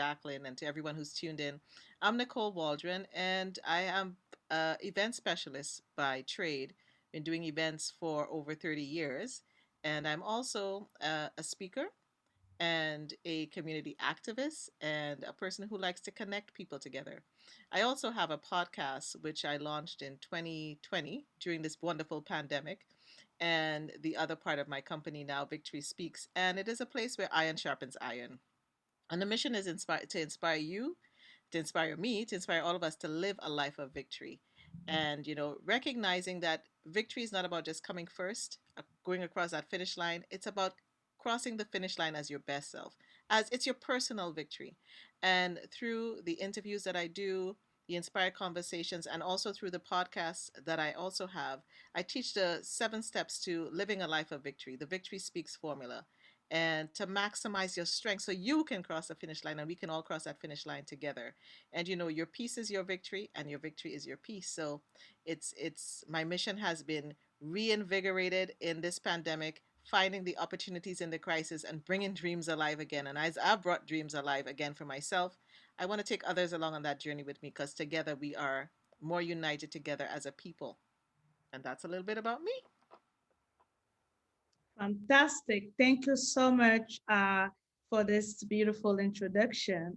Jacqueline, and to everyone who's tuned in. I'm Nicole Waldron, and I am an event specialist by trade. Been doing events for over 30 years, and I'm also a speaker and a community activist and a person who likes to connect people together. I also have a podcast which I launched in 2020 during this wonderful pandemic. And the other part of my company now, Victory Speaks, and it is a place where iron sharpens iron. And the mission is to inspire you, to inspire me, to inspire all of us to live a life of victory. And, recognizing that victory is not about just coming first, going across that finish line. It's about crossing the finish line as your best self, as it's your personal victory. And through the interviews that I do, the inspired conversations, and also through the podcasts that I also have, I teach the 7 steps to living a life of victory, the Victory Speaks formula, and to maximize your strength so you can cross the finish line and we can all cross that finish line together. And your peace is your victory and your victory is your peace. So it's my mission has been reinvigorated in this pandemic, finding the opportunities in the crisis and bringing dreams alive again. And as I've brought dreams alive again for myself, I want to take others along on that journey with me, because together we are more united together as a people. And that's a little bit about me. Fantastic. Thank you so much for this beautiful introduction.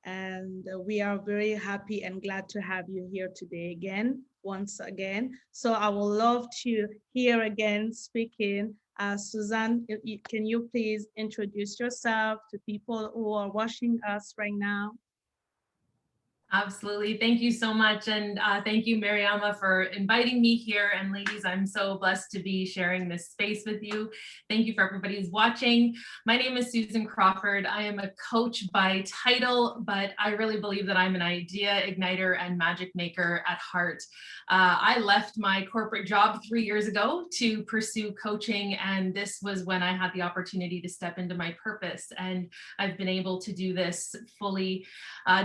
And we are very happy and glad to have you here today again, once again. So I would love to hear again speaking. Suzanne, can you please introduce yourself to people who are watching us right now? Absolutely. Thank you so much. And thank you, Mariama, for inviting me here. And ladies, I'm so blessed to be sharing this space with you. Thank you for everybody who's watching. My name is Susan Crawford. I am a coach by title, but I really believe that I'm an idea igniter and magic maker at heart. I left my corporate job 3 years ago to pursue coaching. And this was when I had the opportunity to step into my purpose. And I've been able to do this fully,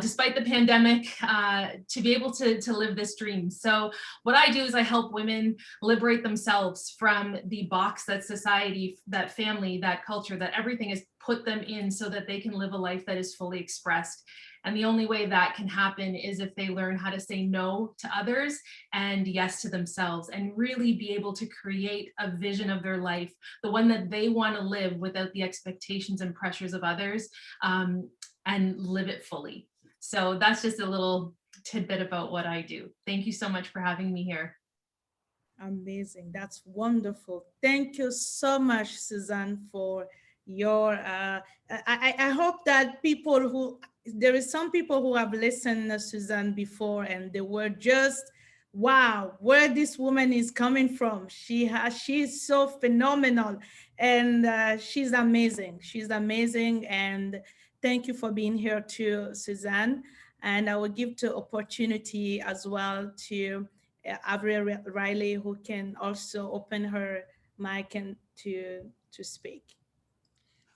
despite the pandemic, to be able to live this dream. So what I do is I help women liberate themselves from the box that society, that family, that culture, that everything has put them in, so that they can live a life that is fully expressed. And the only way that can happen is if they learn how to say no to others and yes to themselves, and really be able to create a vision of their life, the one that they want to live without the expectations and pressures of others, and live it fully. So that's just a little tidbit about what I do. Thank you so much for having me here. Amazing. That's wonderful. Thank you so much, Suzanne, for your I hope that people who there is some people who have listened to Suzanne before and they were just wow, where this woman is coming from. She's so phenomenal, and she's amazing. She's amazing, and thank you for being here too, Suzanne. And I will give the opportunity as well to Avril Riley, who can also open her mic and to speak.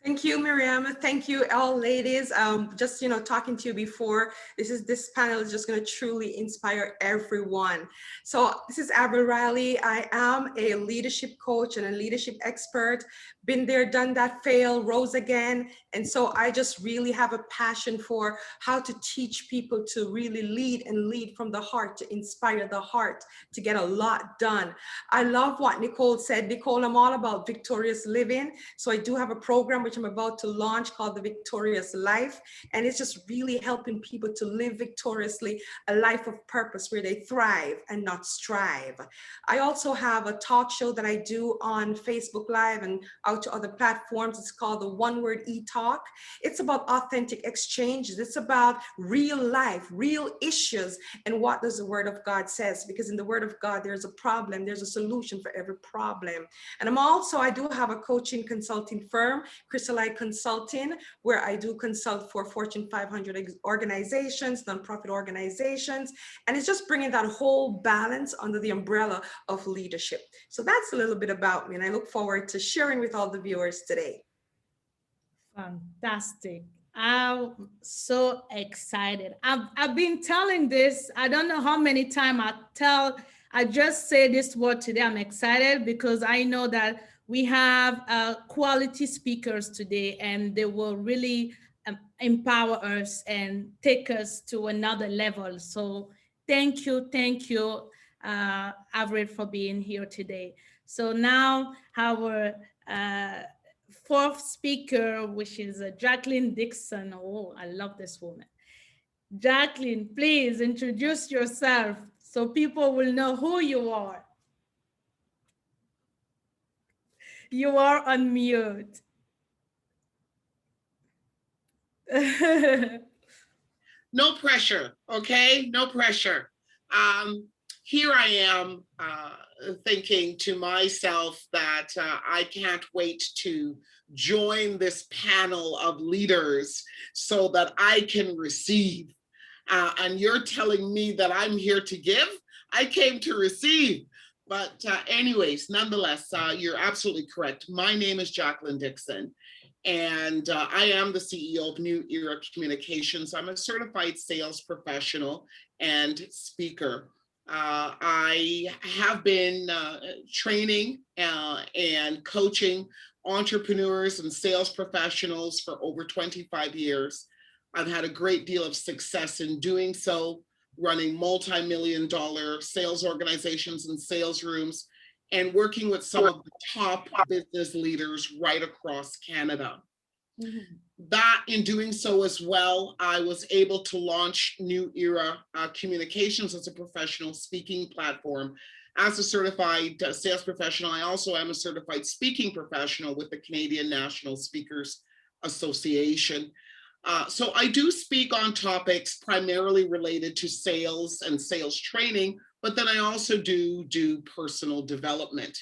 Thank you, Mariama. Thank you, all ladies. Just talking to you before, this panel is just going to truly inspire everyone. So this is Avril Riley. I am a leadership coach and a leadership expert. Been there, done that, fail, rose again. And so I just really have a passion for how to teach people to really lead and lead from the heart, to inspire the heart, to get a lot done. I love what Nicole said. Nicole, I'm all about victorious living. So I do have a program which I'm about to launch called The Victorious Life. And it's just really helping people to live victoriously, a life of purpose where they thrive and not strive. I also have a talk show that I do on Facebook Live and out to other platforms. It's called the One Word E-Talk. It's about authentic exchanges. It's about real life, real issues, and what does the Word of God says? Because in the Word of God, there's a problem, there's a solution for every problem. And I do have a coaching consulting firm, Chrysolite Consulting, where I do consult for Fortune 500 organizations, nonprofit organizations, and it's just bringing that whole balance under the umbrella of leadership. So that's a little bit about me, and I look forward to sharing with all the viewers today. Fantastic. I'm so excited. I've been telling this, I don't know how many times I just say this word today. I'm excited because I know that we have quality speakers today, and they will really empower us and take us to another level. So thank you, Avril, for being here today. So now our uh, fourth speaker, which is Jacqueline Dixon. Oh, I love this woman. Jacqueline, please introduce yourself so people will know who you are. You are on mute. No pressure, okay? No pressure. Here I am thinking to myself that I can't wait to join this panel of leaders so that I can receive. And you're telling me that I'm here to give? I came to receive. But anyways, nonetheless, you're absolutely correct. My name is Jacqueline Dixon. And I am the CEO of New Era Communications. I'm a certified sales professional and speaker. I have been training and coaching entrepreneurs and sales professionals for over 25 years. I've had a great deal of success in doing so, running multi-million-dollar sales organizations and sales rooms, and working with some of the top business leaders right across Canada. Mm-hmm. That in doing so as well, I was able to launch New Era Communications as a professional speaking platform. As a certified sales professional, I also am a certified speaking professional with the Canadian National Speakers Association. So I do speak on topics primarily related to sales and sales training, but then I also do personal development.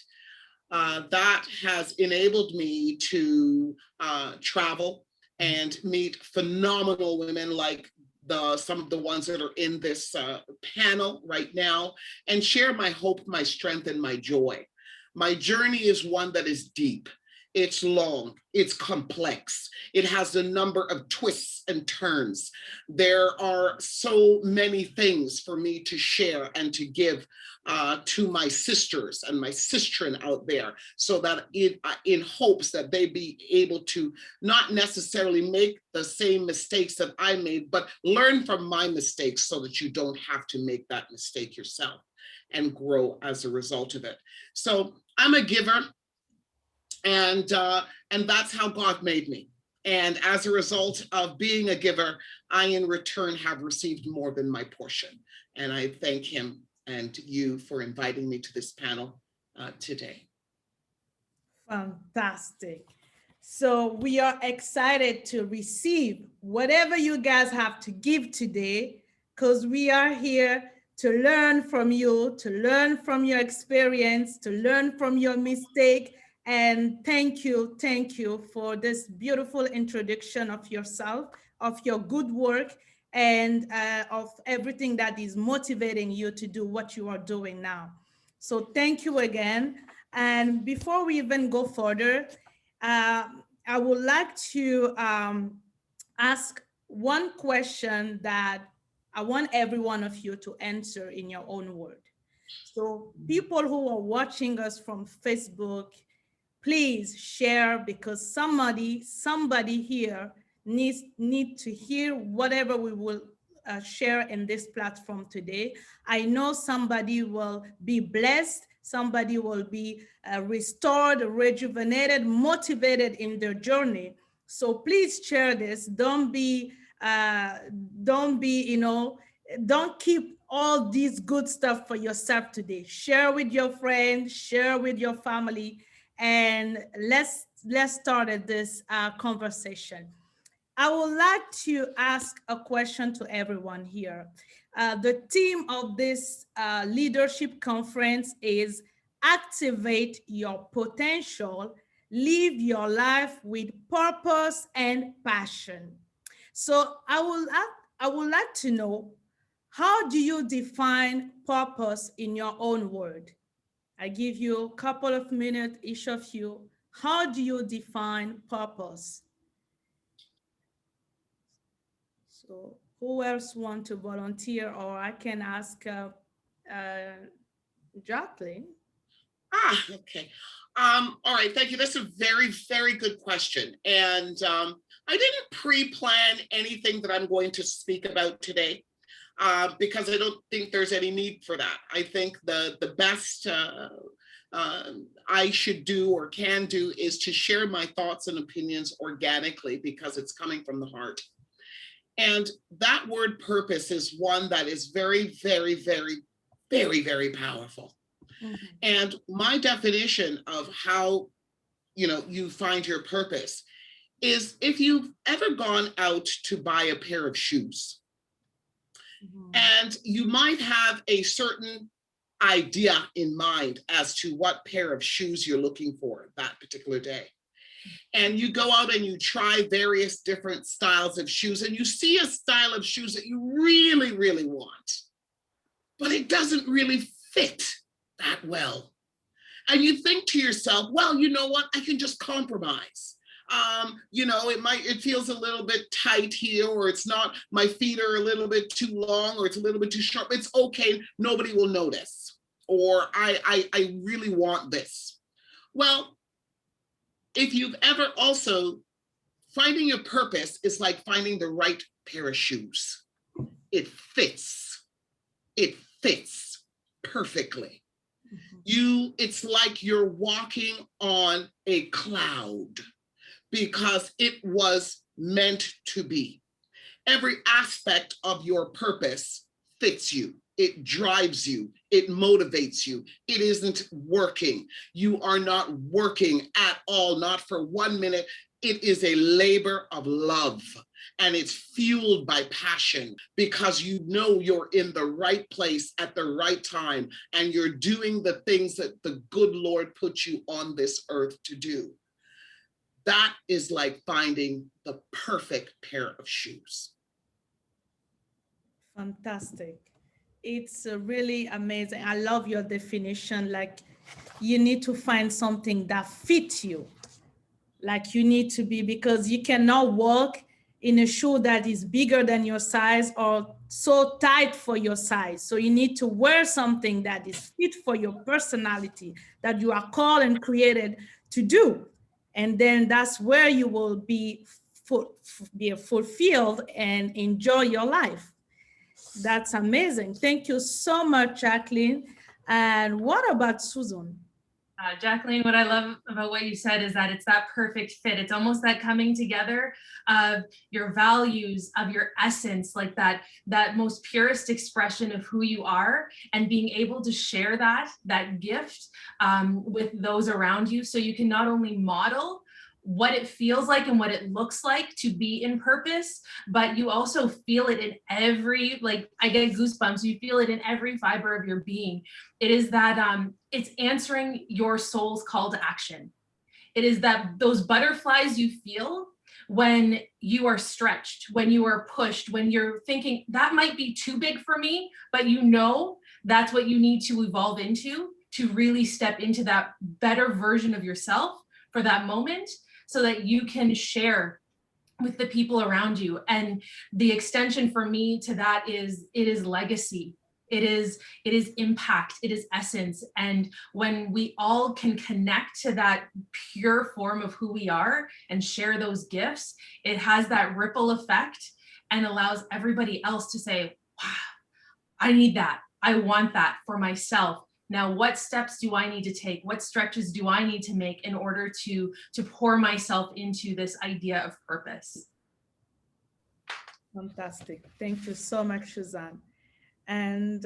That has enabled me to travel and meet phenomenal women like some of the ones that are in this panel right now, and share my hope, my strength, and my joy. My journey is one that is deep. It's long, it's complex. It has a number of twists and turns. There are so many things for me to share and to give to my sisters and my sistren out there, so that in hopes that they be able to not necessarily make the same mistakes that I made, but learn from my mistakes so that you don't have to make that mistake yourself and grow as a result of it. So I'm a giver. And that's how God made me. And as a result of being a giver, I in return have received more than my portion. And I thank him and you for inviting me to this panel today. Fantastic. So we are excited to receive whatever you guys have to give today, because we are here to learn from you, to learn from your experience, to learn from your mistake. And thank you for this beautiful introduction of yourself, of your good work, and of everything that is motivating you to do what you are doing now. So thank you again. And before we even go further, I would like to ask one question that I want every one of you to answer in your own word. So people who are watching us from Facebook, please share, because somebody here need to hear whatever we will share in this platform today. I know somebody will be blessed, somebody will be restored, rejuvenated, motivated in their journey. So please share this. Don't be, don't keep all these good stuff for yourself today. Share with your friends, share with your family, and let's start this conversation. I would like to ask a question to everyone here. The theme of this leadership conference is activate your potential, live your life with purpose and passion. So I would like to know, how do you define purpose in your own word? I give you a couple of minutes, each of you. How do you define purpose? So who else want to volunteer, or I can ask Jacqueline? Okay. All right, thank you. That's a very, very good question. And I didn't pre-plan anything that I'm going to speak about today because I don't think there's any need for that. I think the best I should do or can do is to share my thoughts and opinions organically because it's coming from the heart. And that word purpose is one that is very, very, very, very, very powerful. Mm-hmm. And my definition of how, you find your purpose is if you've ever gone out to buy a pair of shoes, mm-hmm. and you might have a certain idea in mind as to what pair of shoes you're looking for that particular day. And you go out and you try various different styles of shoes and you see a style of shoes that you really, really want, but it doesn't really fit that well. And you think to yourself, well, you know what, I can just compromise. It feels a little bit tight here, or it's not, my feet are a little bit too long, or it's a little bit too short. It's okay, nobody will notice. Or I really want this. Well, if you've ever also, finding your purpose is like finding the right pair of shoes. It fits perfectly. Mm-hmm. It's like you're walking on a cloud because it was meant to be. Every aspect of your purpose fits you. It drives you. It motivates you. It isn't working. You are not working at all, not for 1 minute. It is a labor of love, and it's fueled by passion because you know you're in the right place at the right time, and you're doing the things that the good Lord put you on this earth to do. That is like finding the perfect pair of shoes. Fantastic. It's really amazing. I love your definition. Like, you need to find something that fits you. Like, you need to be, because you cannot walk in a shoe that is bigger than your size or so tight for your size. So you need to wear something that is fit for your personality, that you are called and created to do. And then that's where you will be fulfilled and enjoy your life. That's amazing. Thank you so much, Jacqueline. And what about Susan? Jacqueline, what I love about what you said is that it's that perfect fit. It's almost that coming together of your values, of your essence, like that most purest expression of who you are, and being able to share that gift with those around you. So you can not only model what it feels like and what it looks like to be in purpose, but you also feel it in every, like, I get goosebumps, you feel it in every fiber of your being. It is that it's answering your soul's call to action. It is that those butterflies you feel when you are stretched, when you are pushed, when you're thinking that might be too big for me, but you know that's what you need to evolve into to really step into that better version of yourself for that moment, so that you can share with the people around you. And the extension for me to that is, it is legacy. It is impact, it is essence. And when we all can connect to that pure form of who we are and share those gifts, it has that ripple effect and allows everybody else to say, wow, I need that. I want that for myself. Now, what steps do I need to take? What stretches do I need to make in order to pour myself into this idea of purpose? Fantastic. Thank you so much, Suzanne. And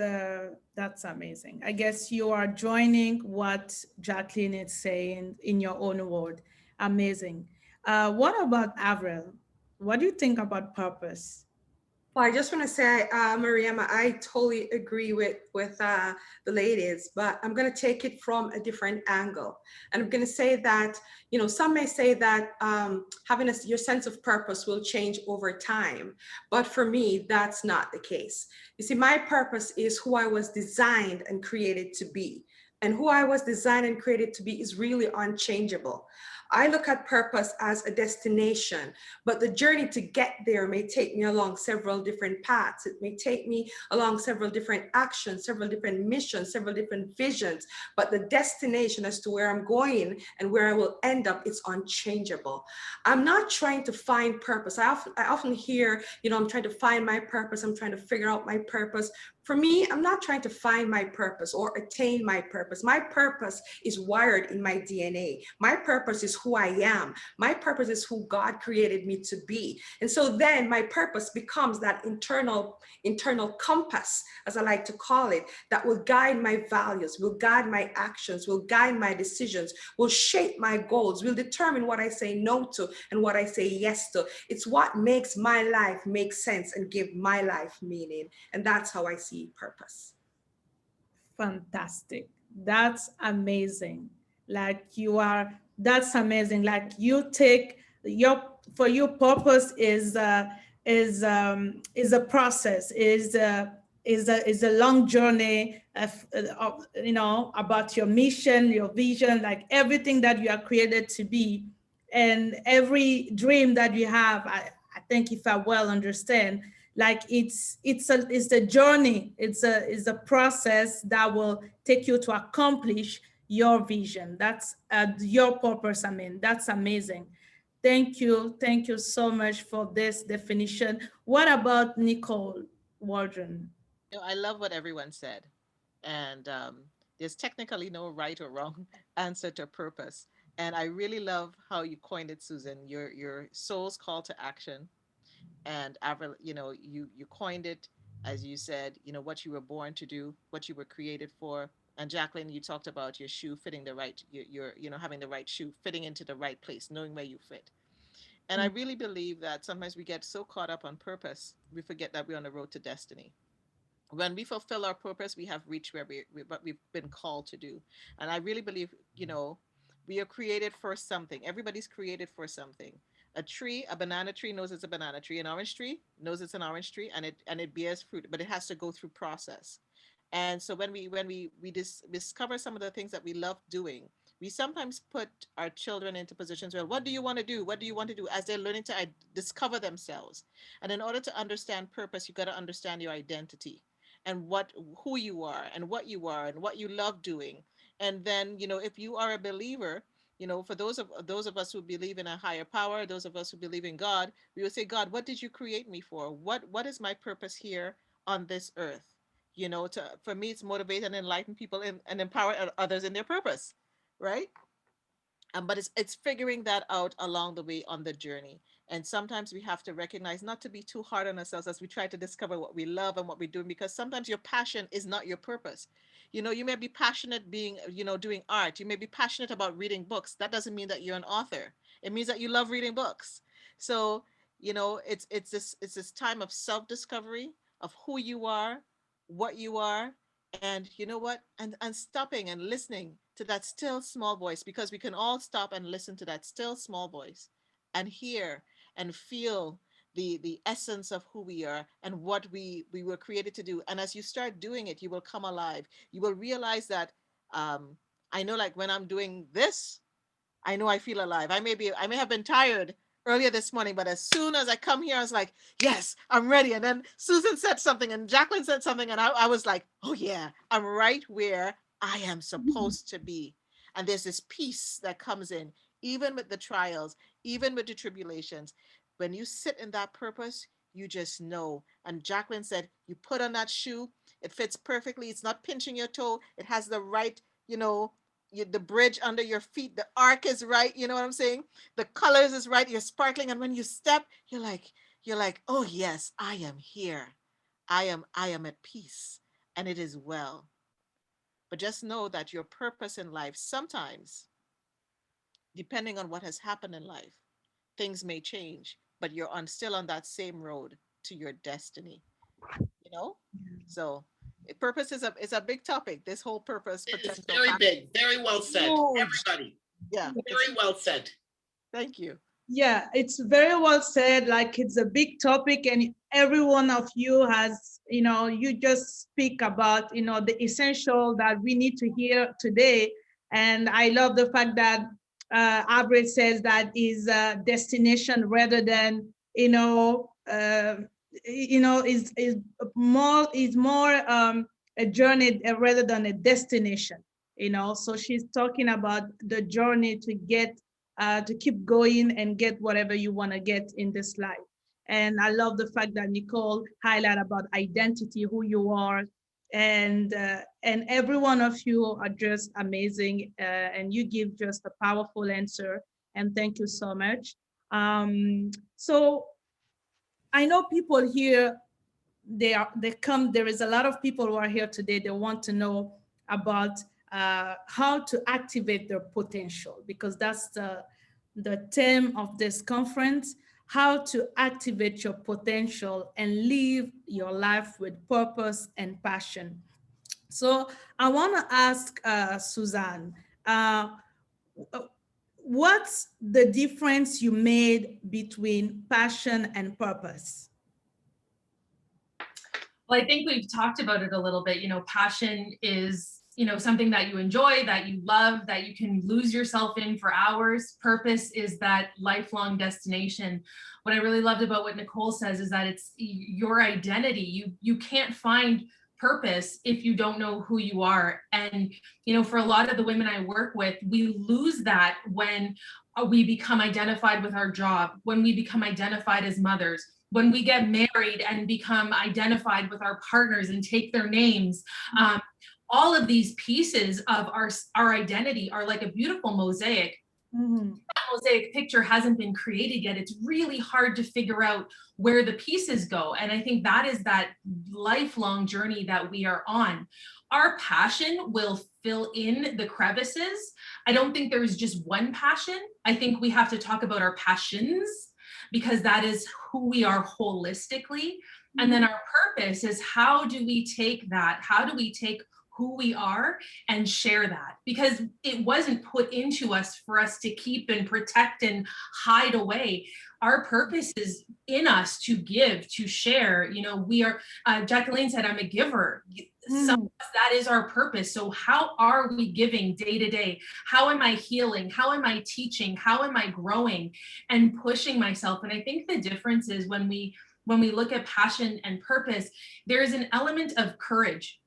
that's amazing. I guess you are joining what Jacqueline is saying in your own word. Amazing. What about Avril? What do you think about purpose? Well, I just want to say, Mariama, I totally agree with the ladies, but I'm going to take it from a different angle. And I'm going to say that, some may say that having your sense of purpose will change over time. But for me, that's not the case. You see, my purpose is who I was designed and created to be. And who I was designed and created to be is really unchangeable. I look at purpose as a destination, but the journey to get there may take me along several different paths. It may take me along several different actions, several different missions, several different visions, but the destination as to where I'm going and where I will end up, it's unchangeable. I'm not trying to find purpose. I often hear, I'm trying to find my purpose. I'm trying to figure out my purpose. For me, I'm not trying to find my purpose or attain my purpose. My purpose is wired in my DNA. My purpose is who I am. My purpose is who God created me to be. And so then my purpose becomes that internal compass, as I like to call it, that will guide my values, will guide my actions, will guide my decisions, will shape my goals, will determine what I say no to and what I say yes to. It's what makes my life make sense and give my life meaning. And that's how I see purpose. Fantastic. That's amazing. That's amazing. Like you take for your purpose is a process, is a long journey of, about your mission, your vision, like everything that you are created to be. And every dream that you have, I think if I well understand, like it's a journey, it's a process that will take you to accomplish your vision. That's your purpose. I mean, that's amazing. Thank you so much for this definition. What about Nicole Waldron? I love what everyone said. And there's technically no right or wrong answer to purpose. And I really love how you coined it, Susan, your soul's call to action. And Avril, you coined it, as you said, what you were born to do, what you were created for. And Jacqueline, you talked about your shoe fitting the right, having the right shoe, fitting into the right place, knowing where you fit. And I really believe that sometimes we get so caught up on purpose, we forget that we're on the road to destiny. When we fulfill our purpose, we have reached where what we've been called to do. And I really believe, we are created for something. Everybody's created for something. A banana tree knows it's a banana tree. An orange tree knows it's an orange tree, and it bears fruit, but it has to go through process. And so when we discover some of the things that we love doing, we sometimes put our children into positions where, what do you want to do? What do you want to do? As they're learning to discover themselves. And in order to understand purpose, you got to understand your identity and who you are and what you love doing. And then, if you are a believer, for those of us who believe in a higher power, those of us who believe in God, we will say, God, what did you create me for? What is my purpose here on this earth? For me, it's motivate and enlighten people and empower others in their purpose, right? But it's figuring that out along the way on the journey. And sometimes we have to recognize not to be too hard on ourselves as we try to discover what we love and what we're doing, because sometimes your passion is not your purpose. You may be passionate being, doing art. You may be passionate about reading books. That doesn't mean that you're an author. It means that you love reading books. So, it's this time of self-discovery of who you are, what you are, and you know what, and stopping and listening to that still small voice, because we can all stop and listen to that still small voice and hear and feel the essence of who we are and what we were created to do. And as you start doing it, you will come alive. You will realize that, I know, like when I'm doing this, I know I feel alive. I may have been tired earlier this morning, but as soon as I come here, I was like, yes, I'm ready. And then Susan said something and Jacqueline said something, and I was like, oh yeah, I'm right where I am supposed to be. And there's this peace that comes in, even with the trials, even with the tribulations. When you sit in that purpose, you just know. And Jacqueline said, you put on that shoe, it fits perfectly. It's not pinching your toe. It has the right, the bridge under your feet, the arc is right, you know what I'm saying? The colors is right, you're sparkling, and when you step, you're like, oh yes, I am here. I am at peace, and it is well. But just know that your purpose in life, sometimes, depending on what has happened in life, things may change, but you're still on that same road to your destiny, you know? So purpose is a big topic. This whole purpose It is potential. very big, very well said, everybody. Yeah. Very well said. Thank you. Yeah, it's very well said. Like it's a big topic, and every one of you has, you just speak about, the essential that we need to hear today. And I love the fact that Avril says that is a destination rather than, is more a journey rather than a destination. So she's talking about the journey to get to keep going and get whatever you want to get in this life. And I love the fact that Nicole highlighted about identity, who you are, and every one of you are just amazing, and you give just a powerful answer. And thank you so much. So I know people here, there is a lot of people who are here today. They want to know about how to activate their potential, because that's the theme of this conference: how to activate your potential and live your life with purpose and passion. So I want to ask Suzanne, what's the difference you made between passion and purpose? Well, I think we've talked about it a little bit. Passion is, something that you enjoy, that you love, that you can lose yourself in for hours. Purpose is that lifelong destination. What I really loved about what Nicole says is that it's your identity. You can't find purpose if you don't know who you are. And, for a lot of the women I work with, we lose that when we become identified with our job, when we become identified as mothers, when we get married and become identified with our partners and take their names. All of these pieces of our identity are like a beautiful mosaic. Mm-hmm. That mosaic picture hasn't been created yet. It's really hard to figure out where the pieces go. And I think that is that lifelong journey that we are on. Our passion will fill in the crevices. I don't think there's just one passion. I think we have to talk about our passions, because that is who we are holistically. And then our purpose is, how do we take that? How do we take who we are and share that? Because it wasn't put into us for us to keep and protect and hide away. Our purpose is in us to give, to share. We are, Jacqueline said, I'm a giver. So that is our purpose. So how are we giving day to day? How am I healing? How am I teaching? How am I growing and pushing myself? And I think the difference is when we look at passion and purpose, there is an element of courage.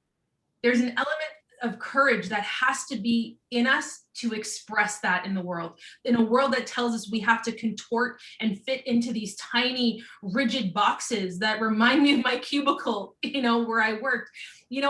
There's an element of courage that has to be in us to express that in the world. In a world that tells us we have to contort and fit into these tiny, rigid boxes that remind me of my cubicle, where I worked.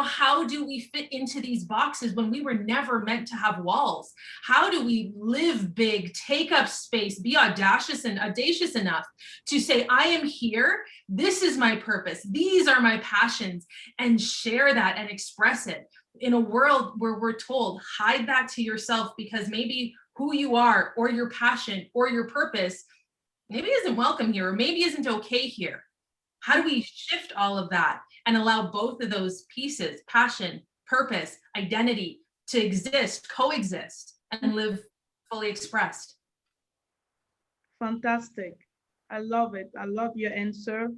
How do we fit into these boxes when we were never meant to have walls? How do we live big, take up space, be audacious enough to say, I am here, this is my purpose, these are my passions, and share that and express it? In a world where we're told, hide that to yourself, because maybe who you are or your passion or your purpose maybe isn't welcome here, or maybe isn't okay here. How do we shift all of that and allow both of those pieces, passion, purpose, identity, to exist, coexist, and live fully expressed? Fantastic. I love it. I love your answer.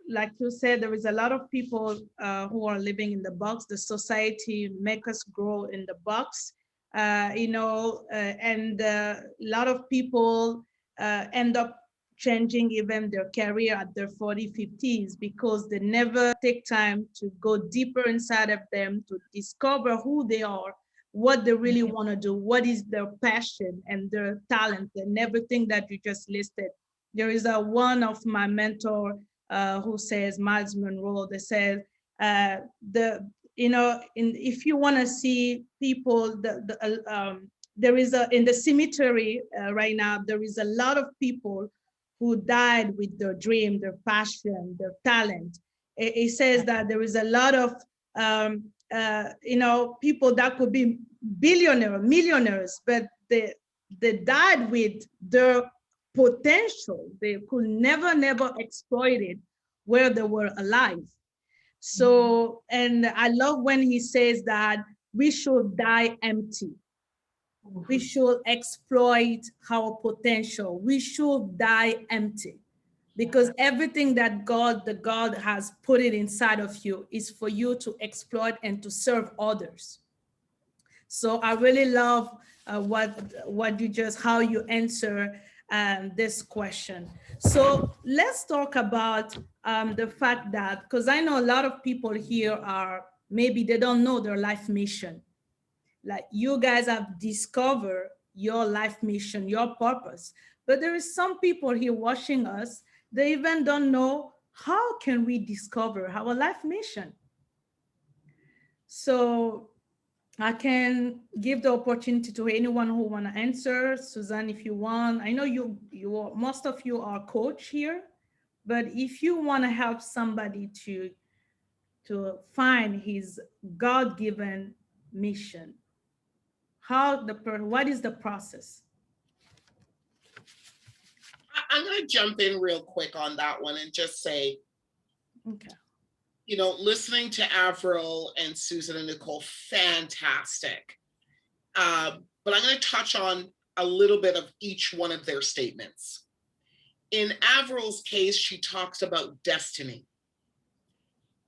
Like you said, there is a lot of people who are living in the box. The society make us grow in the box, and a lot of people end up changing even their career at their 40s, 50s, because they never take time to go deeper inside of them to discover who they are, what they really want to do, what is their passion and their talent, and everything that you just listed. There is one of my mentor who says, Miles Monroe, they said, if you want to see people, there is in the cemetery right now, there is a lot of people who died with their dream, their passion, their talent. It says that there is a lot of people that could be billionaires, millionaires, but they died with their potential. They could never exploit it where they were alive. So, and I love when he says that we should die empty. We should exploit our potential. We should die empty, because everything that God has put it inside of you is for you to exploit and to serve others. So I really love what you just, how you answer this question. So let's talk about the fact that, because I know a lot of people here are, maybe they don't know their life mission. Like you guys have discovered your life mission, your purpose. But there is some people here watching us, they even don't know how can we discover our life mission. So I can give the opportunity to anyone who want to answer. Suzanne, if you want, I know most of you are coach here, but if you want to help somebody to find his God-given mission, what is the process? I'm going to jump in real quick on that one and just say, Okay. you know, listening to Avril and Susan and Nicole, fantastic. But I'm going to touch on a little bit of each one of their statements. In Avril's case, she talks about destiny.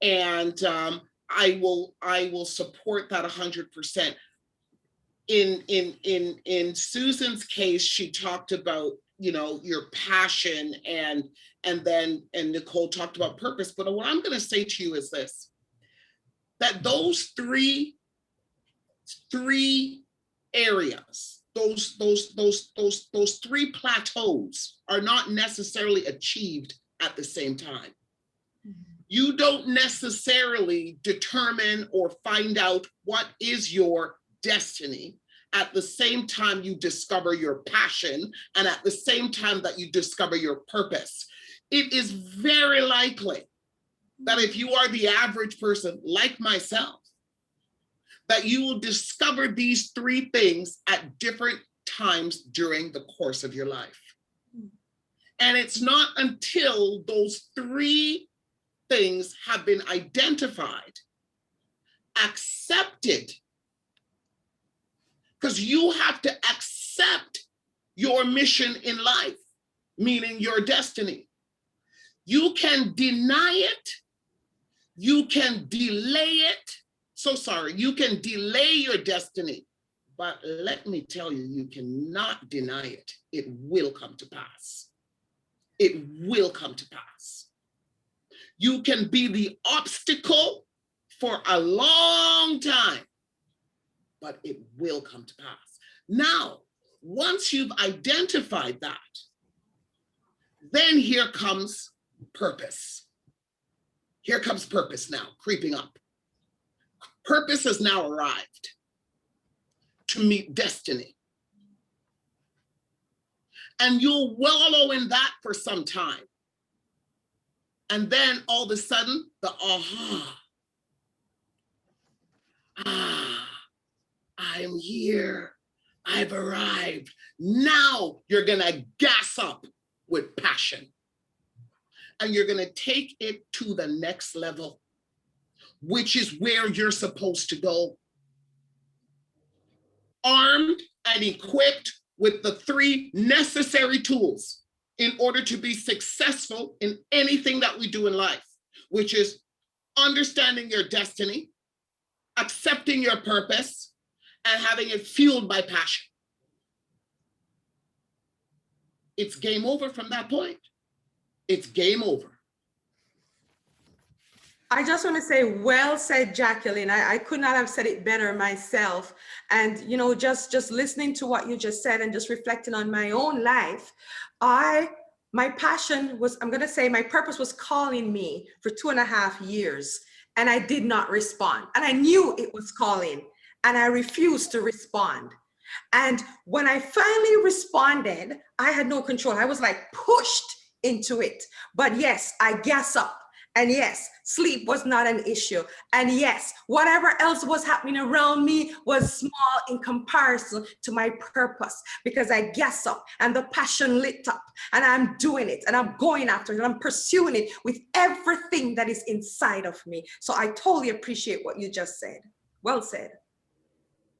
And I will support that 100%. In Susan's case, she talked about, you know, your passion, and Nicole talked about purpose. But what I'm going to say to you is this: that those three areas, those three plateaus are not necessarily achieved at the same time. You don't necessarily determine or find out what is your destiny at the same time you discover your passion and at the same time that you discover your purpose. It is very likely that if you are the average person like myself, that you will discover these three things at different times during the course of your life. And it's not until those three things have been identified, accepted, because you have to accept your mission in life, meaning your destiny. You can deny it, you can delay it. You can delay your destiny, but let me tell you, you cannot deny it. It will come to pass. It will come to pass. You can be the obstacle for a long time, but it will come to pass. Now, once you've identified that, then here comes purpose. Here comes purpose now, creeping up. Purpose has now arrived to meet destiny. And you'll wallow in that for some time. And then all of a sudden, the aha. I'm here. I've arrived. Now you're going to gas up with passion. And you're going to take it to the next level, which is where you're supposed to go. Armed and equipped with the three necessary tools in order to be successful in anything that we do in life, which is understanding your destiny, accepting your purpose, and having it fueled by passion. It's game over from that point. It's game over. I just want to say, well said, Jacqueline. I could not have said it better myself. And, you know, just listening to what you just said and just reflecting on my own life, my passion was, I'm going to say my purpose was calling me for 2.5 years, and I did not respond. And I knew it was calling, and I refused to respond. And when I finally responded, I had no control. I was like pushed into it. But yes, I gas up. And yes, sleep was not an issue. And yes, whatever else was happening around me was small in comparison to my purpose, because I gas up and the passion lit up and I'm doing it and I'm going after it and I'm pursuing it with everything that is inside of me. So I totally appreciate what you just said. Well said.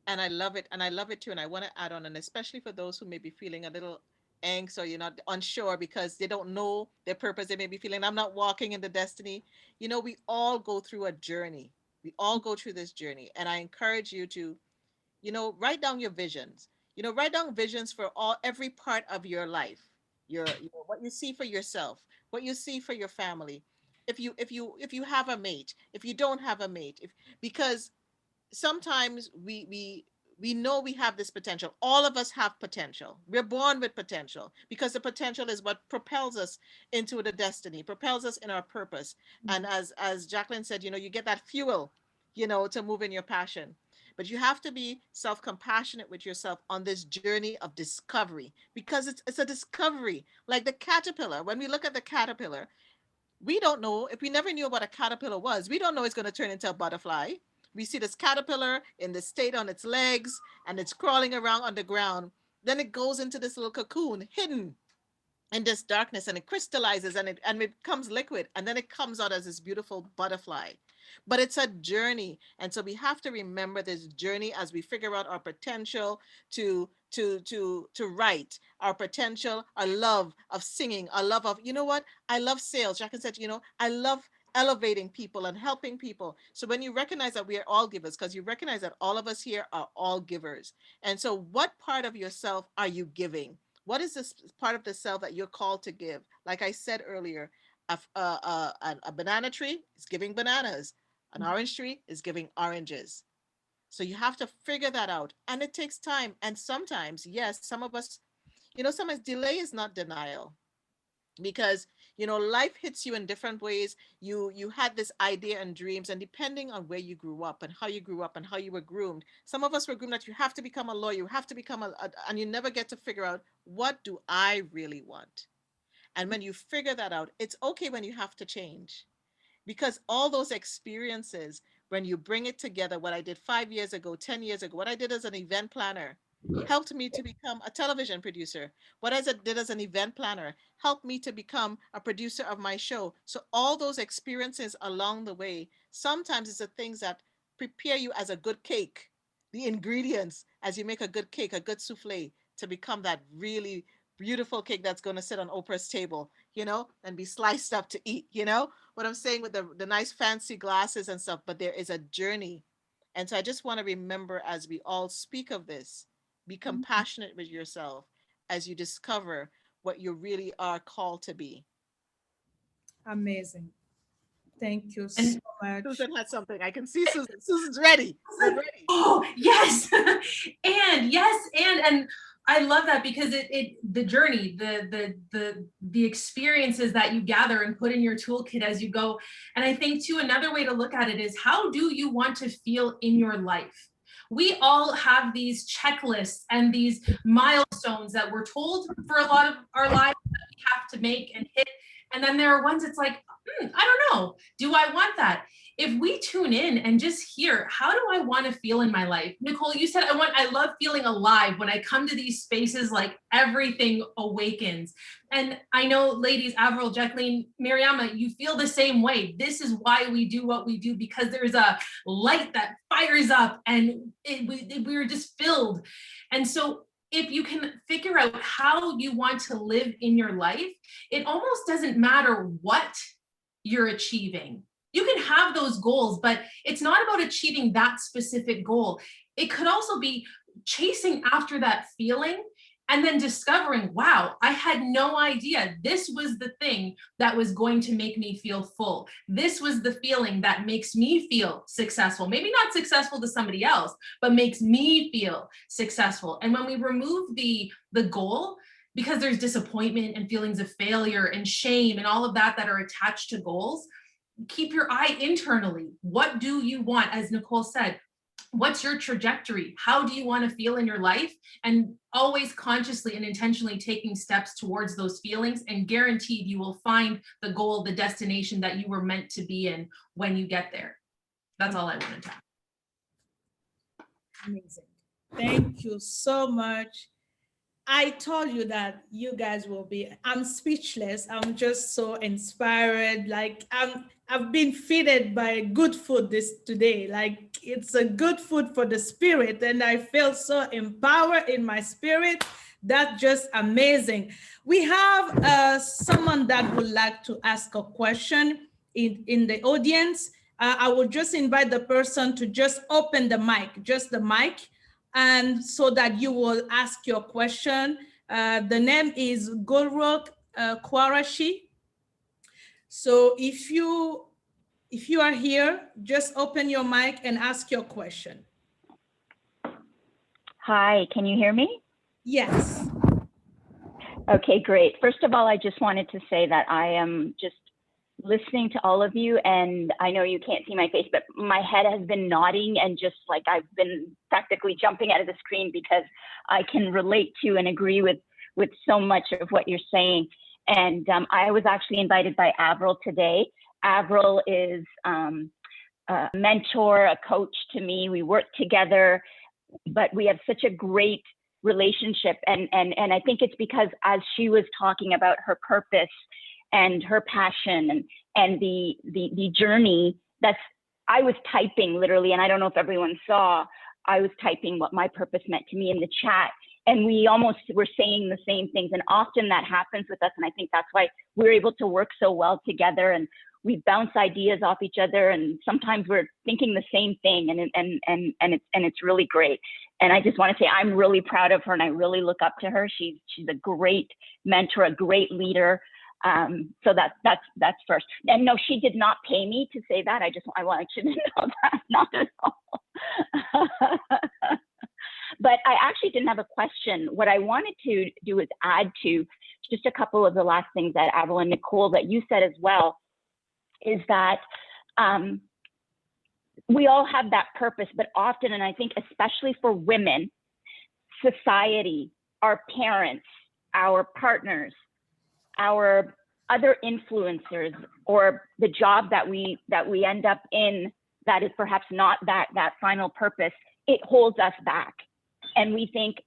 And I love it. And I love it too. And I want to add on, and especially for those who may be feeling a little angst or you're not unsure because they don't know their purpose, they may be feeling, I'm not walking in the destiny. You know, we all go through a journey. We all go through this journey. And I encourage you to, write down your visions. Write down visions for every part of your life. What you see for yourself, what you see for your family. If you have a mate, if you don't have a mate, because sometimes we know we have this potential. All of us have potential. We're born with potential, because the potential is what propels us into the destiny, propels us in our purpose. And as Jacqueline said, you get that fuel, to move in your passion. But you have to be self-compassionate with yourself on this journey of discovery, because it's a discovery. Like the caterpillar, when we look at the caterpillar, we don't know. If we never knew what a caterpillar was, we don't know it's going to turn into a butterfly. We see this caterpillar in this state on its legs, and it's crawling around on the ground. Then it goes into this little cocoon hidden in this darkness, and it crystallizes, and it becomes liquid, and then it comes out as this beautiful butterfly. But it's a journey, and so we have to remember this journey as we figure out our potential to write, our potential, our love of singing, our love of, what, I love sales. Jacqueline said, I love elevating people and helping people. So when you recognize that we are all givers, because you recognize that all of us here are all givers. And so what part of yourself are you giving? What is this part of the self that you're called to give? Like I said earlier, a banana tree is giving bananas. An orange tree is giving oranges. So you have to figure that out. And it takes time. And sometimes, yes, some of us, sometimes delay is not denial. Because life hits you in different ways. You had this idea and dreams, and depending on where you grew up and how you grew up and how you were groomed, some of us were groomed that you have to become a lawyer, you have to become and you never get to figure out, what do I really want? And when you figure that out, it's okay when you have to change, because all those experiences, when you bring it together, what I did 5 years ago, 10 years ago, what I did as an event planner helped me to become a television producer. What I did as an event planner helped me to become a producer of my show. So all those experiences along the way, sometimes it's the things that prepare you as a good cake, the ingredients as you make a good cake, a good souffle, to become that really beautiful cake that's going to sit on Oprah's table, and be sliced up to eat, what I'm saying, with the nice fancy glasses and stuff. But there is a journey. And so I just want to remember, as we all speak of this, be compassionate with yourself as you discover what you really are called to be. Amazing. Thank you so And much. Susan has something. I can see Susan. Susan's ready. You're ready. Oh, yes. And I love that, because the journey, the experiences that you gather and put in your toolkit as you go. And I think too, another way to look at it is, how do you want to feel in your life? We all have these checklists and these milestones that we're told for a lot of our lives that we have to make and hit. And then there are ones it's like, I don't know, do I want that? If we tune in and just hear, how do I want to feel in my life? Nicole, you said, I love feeling alive. When I come to these spaces, like, everything awakens. And I know, ladies, Avril, Jacqueline, Mariama, you feel the same way. This is why we do what we do, because there's a light that fires up, and we're just filled. And so if you can figure out how you want to live in your life, it almost doesn't matter what you're achieving. You can have those goals, but it's not about achieving that specific goal. It could also be chasing after that feeling, and then discovering, wow, I had no idea this was the thing that was going to make me feel full. This was the feeling that makes me feel successful. Maybe not successful to somebody else, but makes me feel successful. And when we remove the goal, because there's disappointment and feelings of failure and shame and all of that are attached to goals, keep your eye internally. What do you want? As Nicole said, what's your trajectory? How do you want to feel in your life? And always consciously and intentionally taking steps towards those feelings, and guaranteed you will find the goal, the destination that you were meant to be in when you get there. That's all I wanted to add. Amazing. Thank you so much. I told you that you guys will be, I'm speechless. I'm just so inspired. Like, I've been fed by good food today. Like, it's a good food for the spirit. And I feel so empowered in my spirit. That's just amazing. We have someone that would like to ask a question in the audience. I will just invite the person to just open the mic, just the mic. and so that you will ask your question. The name is Golrok Kwarashi. So if you are here, just open your mic and ask your question. Hi, can you hear me? Yes. Okay, great. First of all, I just wanted to say that I am just listening to all of you, and I know you can't see my face, but my head has been nodding and just like I've been practically jumping out of the screen because I can relate to and agree with so much of what you're saying. And I was actually invited by Avril today. Avril is a mentor, a coach to me. We work together, but we have such a great relationship. And I think it's because as she was talking about her purpose and her passion and the journey, I was typing literally, and I don't know if everyone saw, I was typing what my purpose meant to me in the chat. And we almost were saying the same things. And often that happens with us. And I think that's why we're able to work so well together. And we bounce ideas off each other. And sometimes we're thinking the same thing. And it's really great. And I just want to say I'm really proud of her, and I really look up to her. She's a great mentor, a great leader. So that's first. And no, she did not pay me to say that. I want you to know that, not at all. But I actually didn't have a question. What I wanted to do is add to just a couple of the last things that Avril and Nicole that you said as well, is that we all have that purpose, but often, and I think especially for women, society, our parents, our partners, our other influencers, or the job that we end up in that is perhaps not that final purpose, it holds us back. And we think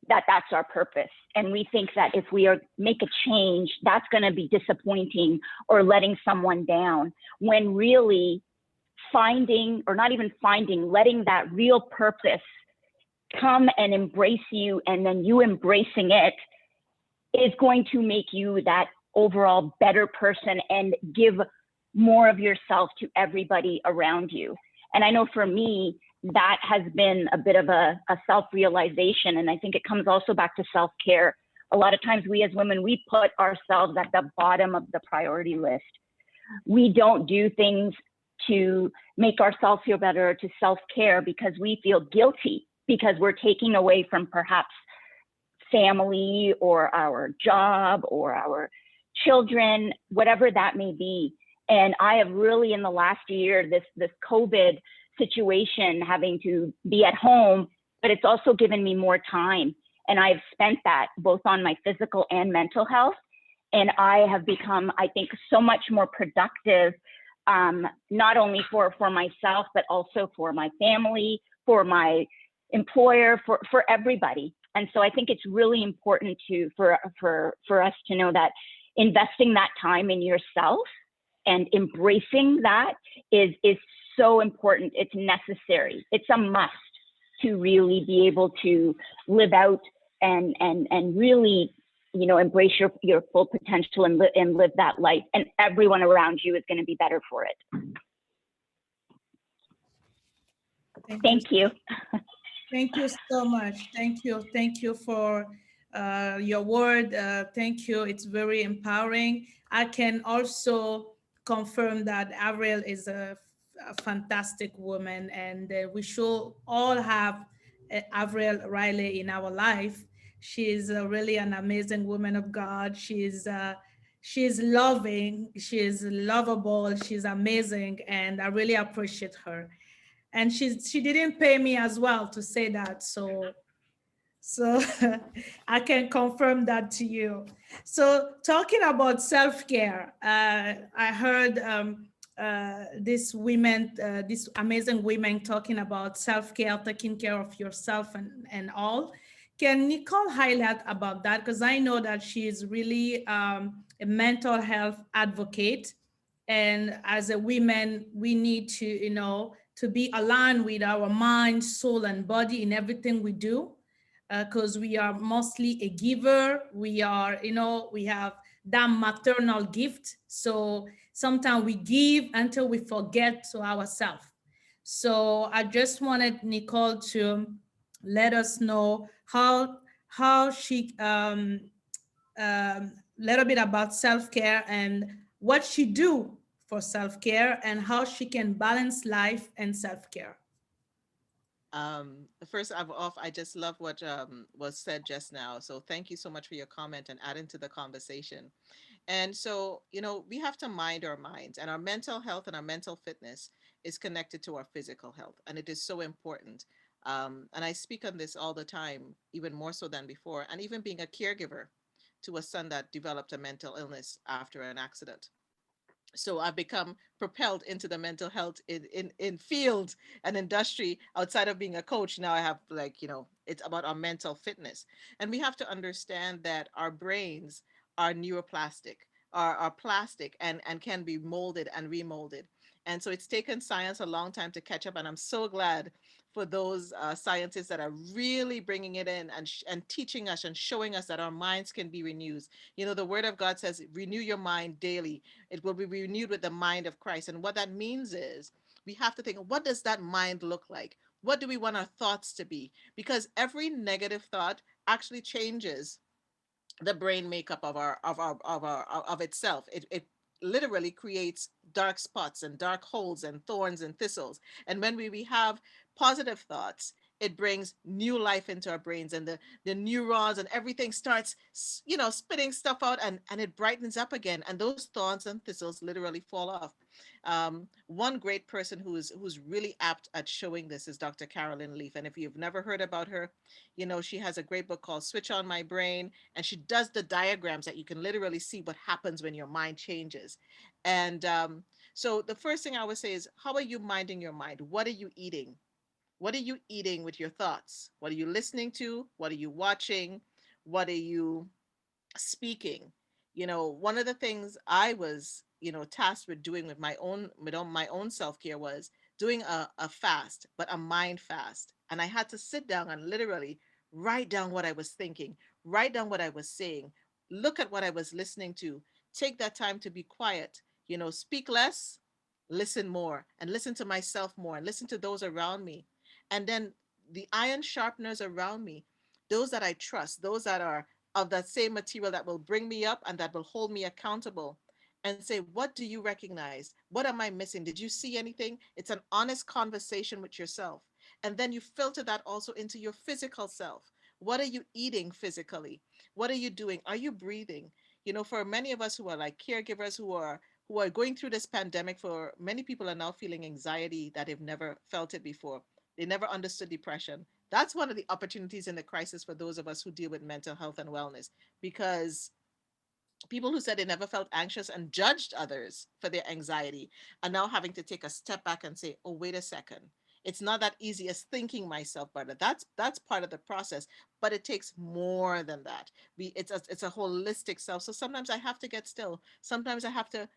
that that's our purpose. And we think that if we make a change, that's going to be disappointing or letting someone down, when really finding, or not even finding, letting that real purpose come and embrace you, and then you embracing it is going to make you that overall better person and give more of yourself to everybody around you. And I know for me, that has been a bit of a self-realization. And I think it comes also back to self-care. A lot of times we as women, we put ourselves at the bottom of the priority list. We don't do things to make ourselves feel better, to self-care, because we feel guilty because we're taking away from perhaps family or our job or our children, whatever that may be. And I have really, in the last year, this COVID situation, having to be at home, but it's also given me more time. And I've spent that both on my physical and mental health. And I have become, I think, so much more productive, not only for myself, but also for my family, for my employer, for everybody. And so I think it's really important for us to know that investing that time in yourself and embracing that is so important. It's necessary. It's a must to really be able to live out and really, embrace your full potential and live that life. And everyone around you is going to be better for it. Thank you. Thank you so much. Thank you. Thank you for your word. Thank you. It's very empowering. I can also confirm that Avril is a fantastic woman, and we should all have Avril Riley in our life. She is really an amazing woman of God. She's loving, she's lovable, she's amazing, and I really appreciate her. And she didn't pay me as well to say that, so I can confirm that to you. So talking about self-care, I heard these amazing women talking about self-care, taking care of yourself and all. Can Nicole highlight about that? Because I know that she is really a mental health advocate. And as a woman, we need to, to be aligned with our mind, soul, and body in everything we do. Because we are mostly a giver. We are, we have that maternal gift. So sometimes we give until we forget to ourselves. So I just wanted Nicole to let us know how she little bit about self-care and what she do for self-care and how she can balance life and self-care. First, I just love what was said just now. So thank you so much for your comment and adding to the conversation. And so, we have to mind our minds, and our mental health and our mental fitness is connected to our physical health. And it is so important. And I speak on this all the time, even more so than before, and even being a caregiver to a son that developed a mental illness after an accident. So I've become propelled into the mental health in field and industry outside of being a coach. Now I have, like, it's about our mental fitness. And we have to understand that our brains are neuroplastic, are plastic, and can be molded and remolded. And so it's taken science a long time to catch up. And I'm so glad for those scientists that are really bringing it in and teaching us and showing us that our minds can be renewed. The word of God says, renew your mind daily. It will be renewed with the mind of Christ. And what that means is we have to think, what does that mind look like? What do we want our thoughts to be? Because every negative thought actually changes the brain makeup of itself. It literally creates dark spots and dark holes and thorns and thistles. And when we have positive thoughts, it brings new life into our brains, and the neurons and everything starts spitting stuff out, and it brightens up again, and those thorns and thistles literally fall off. One great person who's really apt at showing this is Dr. Carolyn Leaf. And if you've never heard about her, she has a great book called Switch on My Brain, and she does the diagrams that you can literally see what happens when your mind changes. And so the first thing I would say is, how are you minding your mind? What are you eating? What are you eating with your thoughts? What are you listening to? What are you watching? What are you speaking? One of the things I was, tasked with doing with my own self-care was doing a fast, but a mind fast. And I had to sit down and literally write down what I was thinking, write down what I was saying, look at what I was listening to, take that time to be quiet, speak less, listen more, and listen to myself more, and listen to those around me. And then the iron sharpeners around me, those that I trust, those that are of that same material, that will bring me up and that will hold me accountable, and say, what do you recognize? What am I missing? Did you see anything? It's an honest conversation with yourself. And then you filter that also into your physical self. What are you eating physically? What are you doing? Are you breathing? For many of us who are like caregivers, who are going through this pandemic, for many people are now feeling anxiety that they've never felt it before. They never understood depression. That's one of the opportunities in the crisis for those of us who deal with mental health and wellness, because people who said they never felt anxious and judged others for their anxiety are now having to take a step back and say, oh, wait a second. It's not that easy as thinking myself better. That's part of the process, but it takes more than that. It's a holistic self. So sometimes I have to get still. Sometimes I have to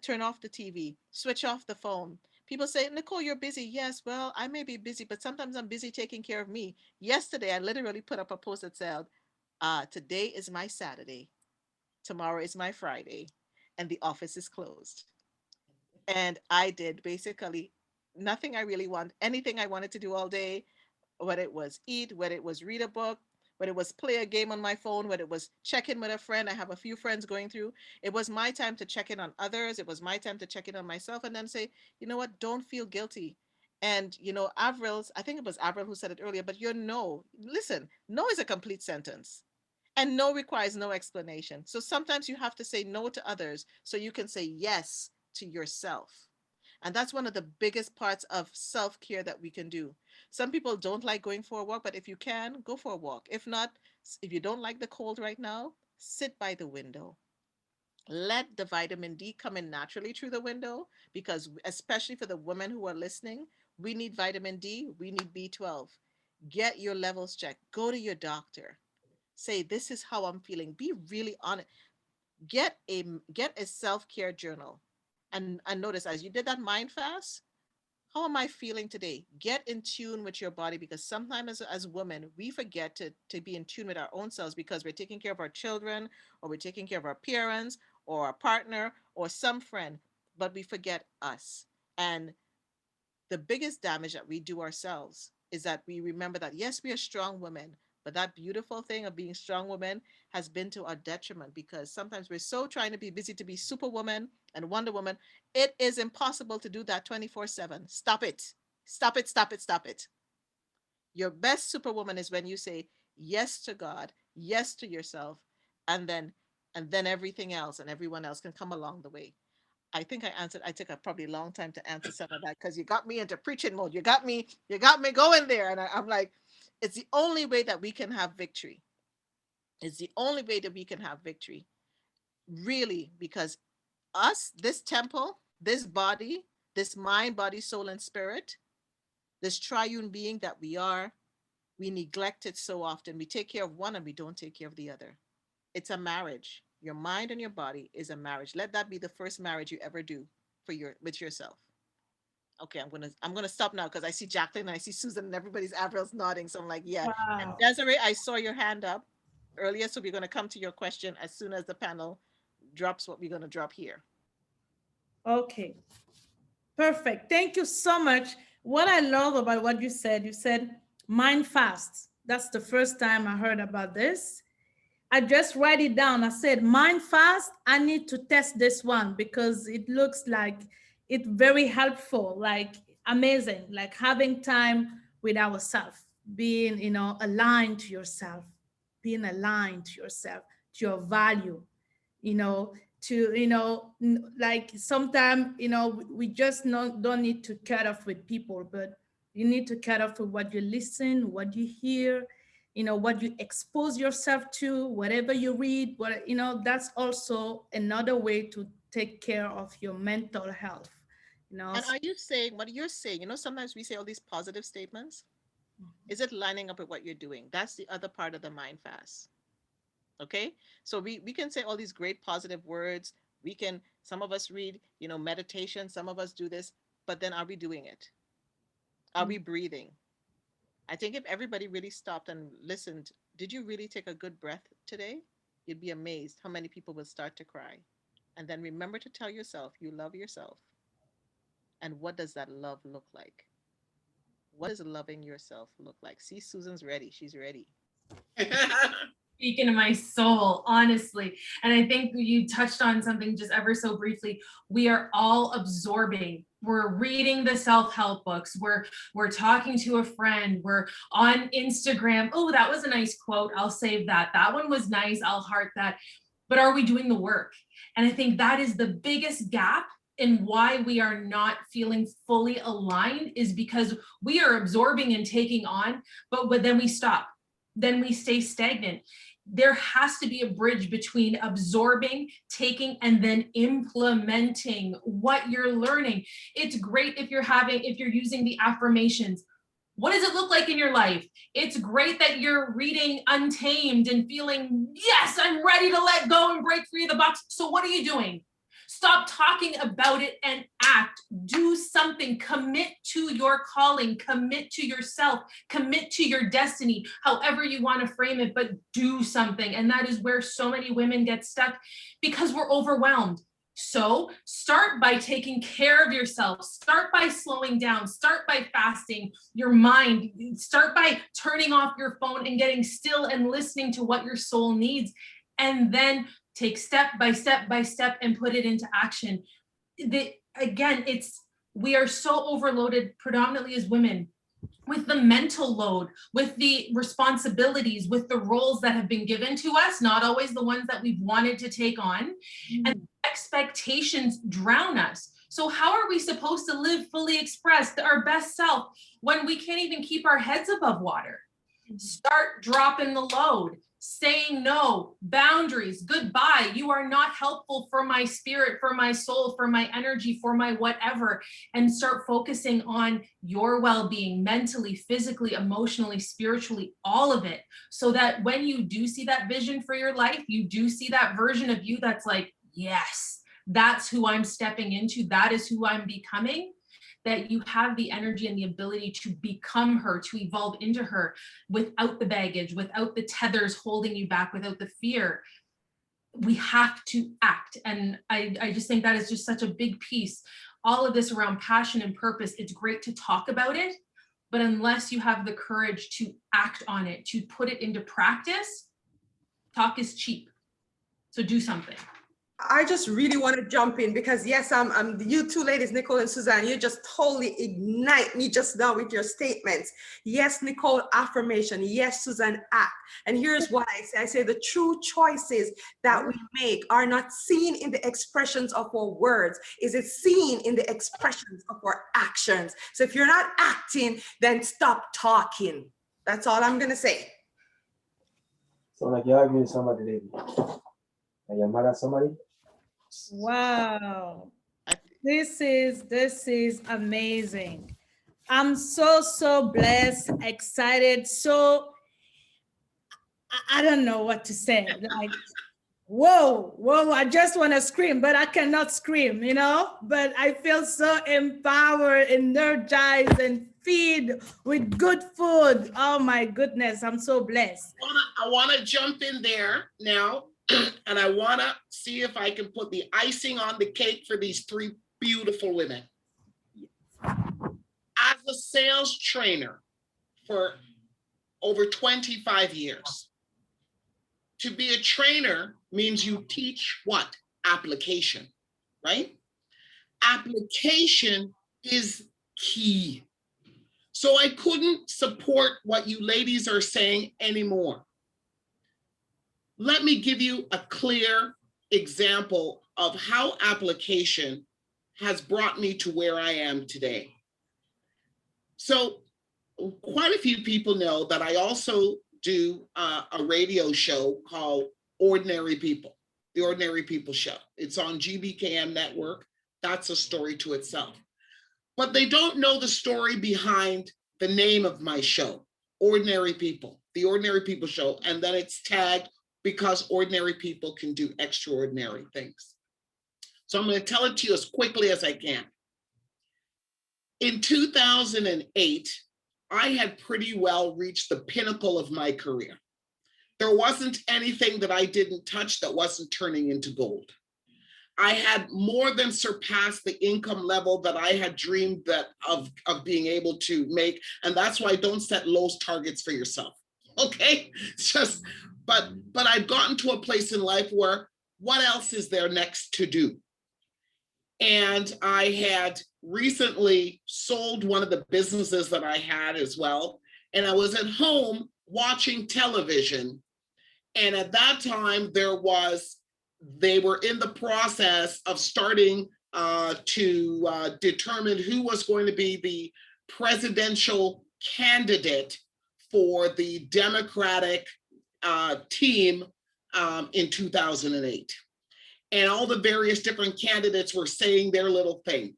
turn off the TV, switch off the phone. People say, Nicole, you're busy. Yes, well, I may be busy, but sometimes I'm busy taking care of me. Yesterday, I literally put up a post that said, today is my Saturday, tomorrow is my Friday, and the office is closed. And I did basically nothing I really want, anything I wanted to do all day, whether it was eat, whether it was read a book, whether it was play a game on my phone, whether it was check in with a friend. I have a few friends going through. It was my time to check in on others. It was my time to check in on myself, and then say, you know what, don't feel guilty. And Avril's, I think it was Avril who said it earlier, but your no, listen, no is a complete sentence. And no requires no explanation. So sometimes you have to say no to others so you can say yes to yourself. And that's one of the biggest parts of self care that we can do. Some people don't like going for a walk, but if you can, go for a walk. If not, if you don't like the cold right now, sit by the window. Let the vitamin D come in naturally through the window, because, especially for the women who are listening, we need vitamin D, we need B12. Get your levels checked. Go to your doctor. Say, this is how I'm feeling. Be really honest. Get a self-care journal, and notice, as you did that mind fast, how am I feeling today? Get in tune with your body, because sometimes as women, we forget to be in tune with our own selves, because we're taking care of our children, or we're taking care of our parents, or our partner, or some friend, but we forget us. And the biggest damage that we do ourselves is that we remember that, yes, we are strong women, but that beautiful thing of being strong women has been to our detriment, because sometimes we're so trying to be busy to be Superwoman and Wonder Woman. It is impossible to do that 24/7. Stop it. Stop it, stop it, stop it. Your best Superwoman is when you say yes to God, yes to yourself, and then everything else and everyone else can come along the way. I think I answered. I took a probably long time to answer some of that because you got me into preaching mode. You got me going there. And I'm like, it's the only way that we can have victory. It's the only way that we can have victory. Really, because us, this temple, this body, this mind, body, soul, and spirit, this triune being that we are, we neglect it so often. We take care of one and we don't take care of the other. It's a marriage. Your mind and your body is a marriage. Let that be the first marriage you ever do for with yourself. Okay, I'm gonna stop now because I see Jacqueline and I see Susan and everybody's Avril's nodding. So I'm like, yeah. And Wow. Desiree, I saw your hand up earlier, so we're gonna come to your question as soon as the panel drops what we're gonna drop here. Okay. Perfect. Thank you so much. What I love about what you said mind fast. That's the first time I heard about this. I just write it down. I said, mind fast. I need to test this one because it looks like it's very helpful, like amazing, like having time with ourselves, being, aligned to yourself, being aligned to yourself, to your value, you know, like sometimes, we just don't need to cut off with people, but you need to cut off with what you listen, what you hear, what you expose yourself to, whatever you read, that's also another way to take care of your mental health, you know. And are you saying what you're saying? Sometimes we say all these positive statements. Is it lining up with what you're doing? That's the other part of the mind fast. Okay, so we can say all these great positive words. We can, some of us read, meditation, some of us do this, but then are we doing it? Are we breathing? I think if everybody really stopped and listened, did you really take a good breath today? You'd be amazed how many people will start to cry. And then remember to tell yourself you love yourself. And what does that love look like? What does loving yourself look like? See, Susan's ready. She's ready. Speak into my soul, honestly. And I think you touched on something just ever so briefly. We are all absorbing. We're reading the self-help books. We're talking to a friend. We're on Instagram. Oh, that was a nice quote. I'll save that. That one was nice. I'll heart that. But are we doing the work? And I think that is the biggest gap in why we are not feeling fully aligned, is because we are absorbing and taking on, but then we stop. Then we stay stagnant. There has to be a bridge between absorbing, taking, and then implementing what you're learning. It's great if you're using the affirmations. What does it look like in your life? It's great that you're reading Untamed and feeling, yes, I'm ready to let go and break free of the box. So what are you doing? Stop talking about it and act. Do something. Commit to your calling. Commit to yourself. Commit to your destiny, however you want to frame it, but do something. And that is where so many women get stuck, because we're overwhelmed. So start by taking care of yourself. Start by slowing down. Start by fasting your mind. Start by turning off your phone and getting still and listening to what your soul needs. And then take step by step by step and put it into action. We are so overloaded, predominantly as women, with the mental load, with the responsibilities, with the roles that have been given to us, not always the ones that we've wanted to take on, and expectations drown us. So how are we supposed to live fully expressed, our best self, when we can't even keep our heads above water? Start dropping the load. Saying no, boundaries, goodbye. You are not helpful for my spirit, for my soul, for my energy, for my whatever. And start focusing on your well-being, mentally, physically, emotionally, spiritually, all of it. So that when you do see that vision for your life, you do see that version of you that's like, yes, that's who I'm stepping into. That is who I'm becoming. That you have the energy and the ability to become her, to evolve into her without the baggage, without the tethers holding you back, without the fear. We have to act. And I just think that is just such a big piece. All of this around passion and purpose, it's great to talk about it, but unless you have the courage to act on it, to put it into practice, talk is cheap. So do something. I just really want to jump in because yes, I'm you two ladies, Nicole and Suzanne, you just totally ignite me just now with your statements. Yes, Nicole, affirmation. Yes, Suzanne, act. And here's what I say. I say the true choices that we make are not seen in the expressions of our words. Is it seen in the expressions of our actions? So if you're not acting, then stop talking. That's all I'm going to say. So like you agree with somebody, lady. Are you mad at somebody? Wow. This is amazing. I'm so blessed, excited. So I don't know what to say. Like, whoa, I just want to scream, but I cannot scream, you know? But I feel so empowered, energized, and feed with good food. Oh my goodness, I'm so blessed. I want to jump in there now, and I want to see if I can put the icing on the cake for these three beautiful women. As a sales trainer for over 25 years, to be a trainer means you teach what? Application, right? Application is key. So I couldn't support what you ladies are saying anymore. Let me give you a clear example of how application has brought me to where I am today. So quite a few people know that I also do a radio show called Ordinary People, the Ordinary People Show. It's on GBKM Network. That's a story to itself. But they don't know the story behind the name of my show, Ordinary People, the Ordinary People Show. And then it's tagged because ordinary people can do extraordinary things. So I'm going to tell it to you as quickly as I can. In 2008, I had pretty well reached the pinnacle of my career. There wasn't anything that I didn't touch that wasn't turning into gold. I had more than surpassed the income level that I had dreamed of being able to make. And that's why don't set low targets for yourself. Okay? It's just, but I've gotten to a place in life where what else is there next to do? And I had recently sold one of the businesses that I had as well. And I was at home watching television. And at that time, they were in the process of starting to determine who was going to be the presidential candidate for the Democratic team in 2008. And all the various different candidates were saying their little thing.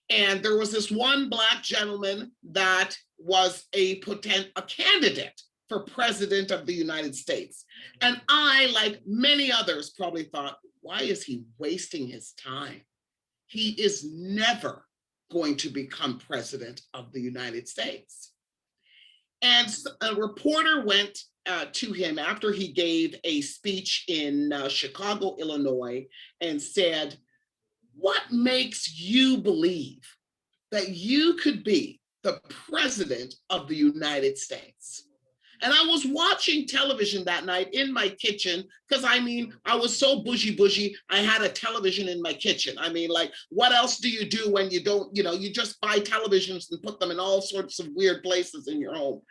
And there was this one Black gentleman that was a candidate for president of the United States. And I, like many others, probably thought, why is he wasting his time? He is never going to become president of the United States. And a reporter went to him after he gave a speech in Chicago, Illinois, and said, what makes you believe that you could be the president of the United States? And I was watching television that night in my kitchen, because I mean, I was so bougie, I had a television in my kitchen. I mean, like, what else do you do when you don't, you just buy televisions and put them in all sorts of weird places in your home.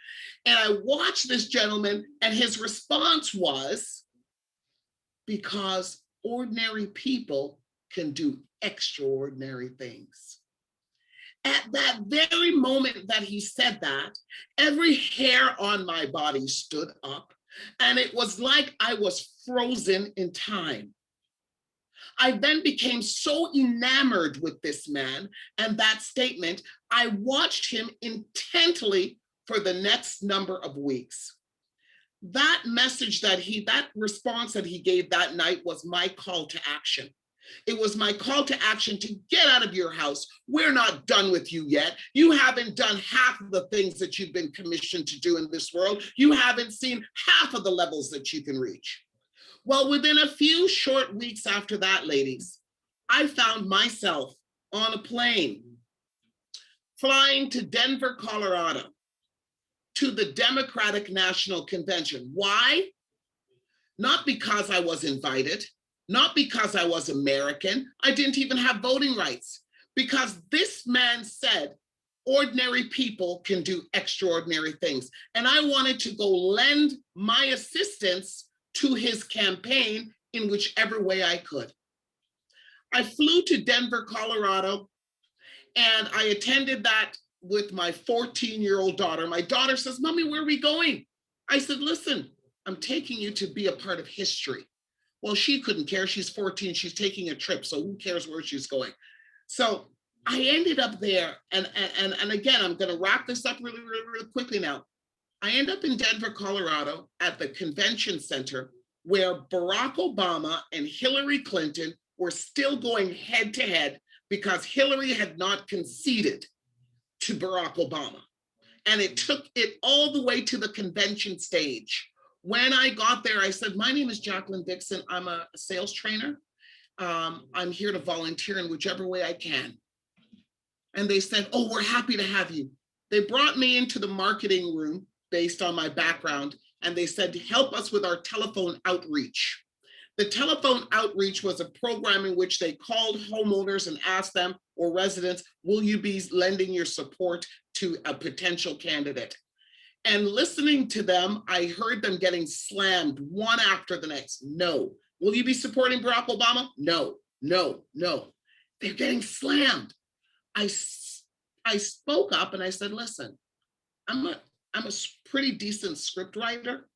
And I watched this gentleman, and his response was, because ordinary people can do extraordinary things. At that very moment that he said that, every hair on my body stood up, and it was like I was frozen in time. I then became so enamored with this man and that statement, I watched him intently for the next number of weeks. That message that response that he gave that night was my call to action. It was my call to action to get out of your house. We're not done with you yet. You haven't done half of the things that you've been commissioned to do in this world. You haven't seen half of the levels that you can reach. Well, within a few short weeks after that, ladies, I found myself on a plane flying to Denver, Colorado, to the Democratic National Convention. Why? Not because I was invited, not because I was American. I didn't even have voting rights, because this man said, ordinary people can do extraordinary things. And I wanted to go lend my assistance to his campaign in whichever way I could. I flew to Denver, Colorado, and I attended that with my 14-year-old daughter. My daughter says, "Mommy, where are we going?" I said, "Listen, I'm taking you to be a part of history." Well, she couldn't care. She's 14, she's taking a trip, so who cares where she's going? So I ended up there, and again, I'm gonna wrap this up really quickly now. I end up in Denver, Colorado at the convention center where Barack Obama and Hillary Clinton were still going head to head because Hillary had not conceded to Barack Obama. And it took it all the way to the convention stage. When I got there, I said, "My name is Jacqueline Dixon. I'm a sales trainer. I'm here to volunteer in whichever way I can." And they said, "Oh, we're happy to have you." They brought me into the marketing room based on my background, and they said, "Help us with our telephone outreach." The telephone outreach was a program in which they called homeowners and asked them, or residents, "Will you be lending your support to a potential candidate?" And listening to them, I heard them getting slammed one after the next. "No." "Will you be supporting Barack Obama?" "No, no, no." They're getting slammed. I spoke up and I said, "Listen, I'm a pretty decent script writer.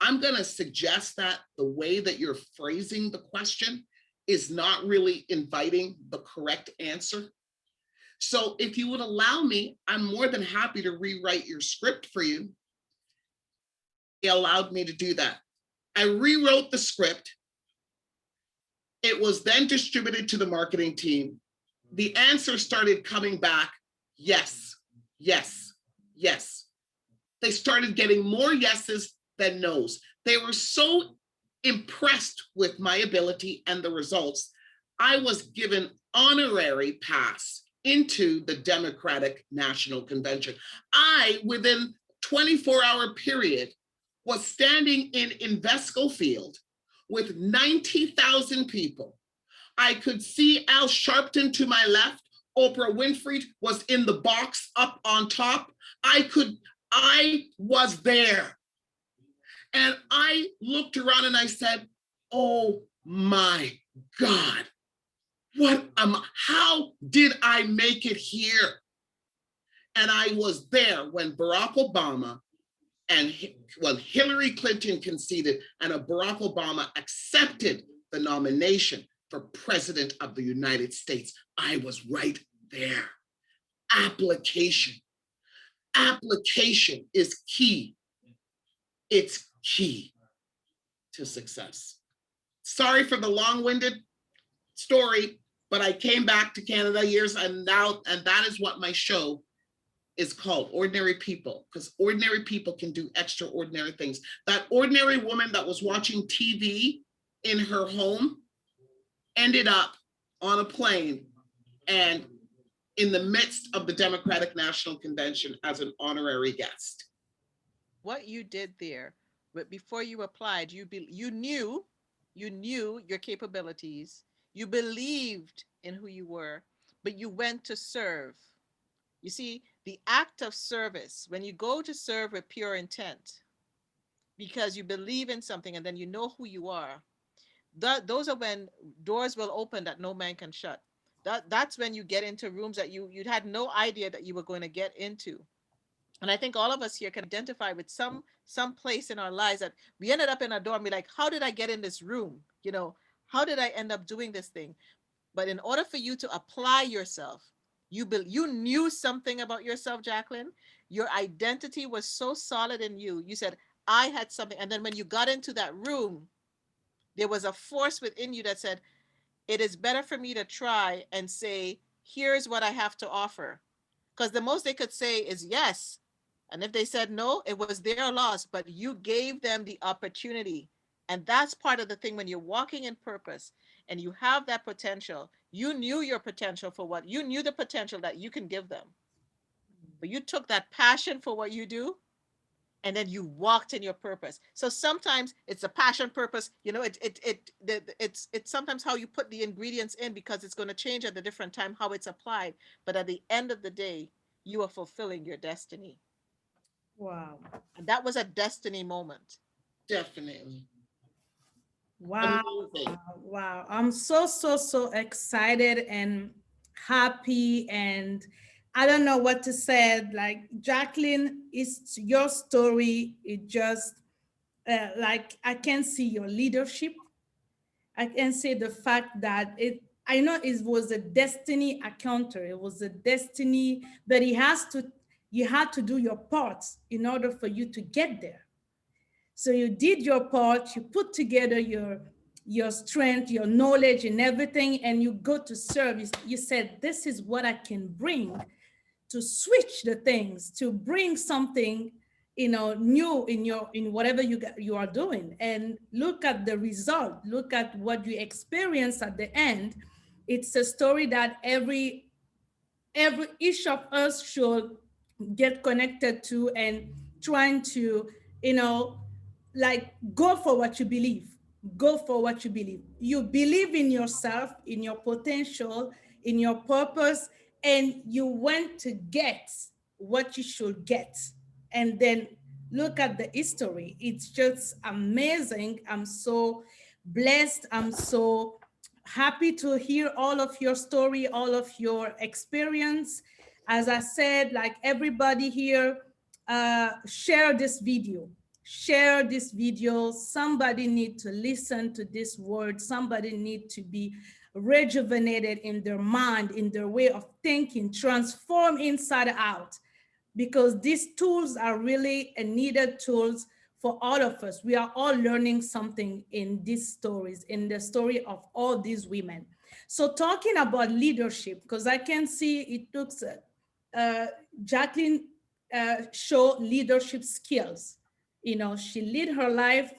I'm going to suggest that the way that you're phrasing the question is not really inviting the correct answer. So if you would allow me, I'm more than happy to rewrite your script for you." They allowed me to do that. I rewrote the script. It was then distributed to the marketing team. The answer started coming back, yes, yes, yes. They started getting more yeses than no's. They were so impressed with my ability and the results. I was given honorary pass into the Democratic National Convention. I, within 24-hour period, was standing in Invesco Field with 90,000 people. I could see Al Sharpton to my left. Oprah Winfrey was in the box up on top. I was there. And I looked around and I said, "Oh my God, how did I make it here?" And I was there when Barack Obama and when Hillary Clinton conceded and Barack Obama accepted the nomination for President of the United States. I was right there. Application. Application is key. It's key to success. Sorry for the long-winded story, but I came back to Canada years and that is what my show is called, Ordinary People, because ordinary people can do extraordinary things. That ordinary woman that was watching TV in her home ended up on a plane and in the midst of the Democratic National Convention as an honorary guest. What you did there, but before you applied, you knew your capabilities, you believed in who you were, but you went to serve. You see, the act of service, when you go to serve with pure intent, because you believe in something and then you know who you are, those are when doors will open that no man can shut. That's when you get into rooms that you'd had no idea that you were going to get into. And I think all of us here can identify with some place in our lives that we ended up in a door and be like, how did I get in this room? How did I end up doing this thing? But in order for you to apply yourself, you knew something about yourself, Jacqueline. Your identity was so solid in you. You said, I had something. And then when you got into that room, there was a force within you that said, it is better for me to try and say, here's what I have to offer. Because the most they could say is yes. And if they said no, it was their loss, but you gave them the opportunity. And that's part of the thing when you're walking in purpose and you have that potential, you knew your potential for what you knew the potential that you can give them. but you took that passion for what you do and then you walked in your purpose. So sometimes it's a passion purpose, it's sometimes how you put the ingredients in, because it's going to change at a different time how it's applied. But at the end of the day, you are fulfilling your destiny. Wow. And that was a destiny moment. Definitely. Wow. Amazing. Wow. I'm so excited and happy, and I don't know what to say. Like, Jacqueline, is your story. It just like, I can see your leadership. I can say the fact that I know it was a destiny encounter. It was a destiny that you had to do your part in order for you to get there. So you did your part, you put together your strength, your knowledge and everything, and you go to service. You said, this is what I can bring to switch the things, to bring something, new in whatever you are doing. And look at the result, look at what you experience at the end. It's a story that each of us should get connected to, and trying to, like, go for what you believe. Go for what you believe. You believe in yourself, in your potential, in your purpose, and you went to get what you should get. And then look at the history. It's just amazing. I'm so blessed. I'm so happy to hear all of your story, all of your experience. As I said, like, everybody here, share this video. Share this video. Somebody need to listen to this word. Somebody need to be rejuvenated in their mind, in their way of thinking, transform inside out, because these tools are really a needed tools for all of us. We are all learning something in these stories, in the story of all these women. So talking about leadership, because I can see it looks, Jacqueline show leadership skills. She lead her life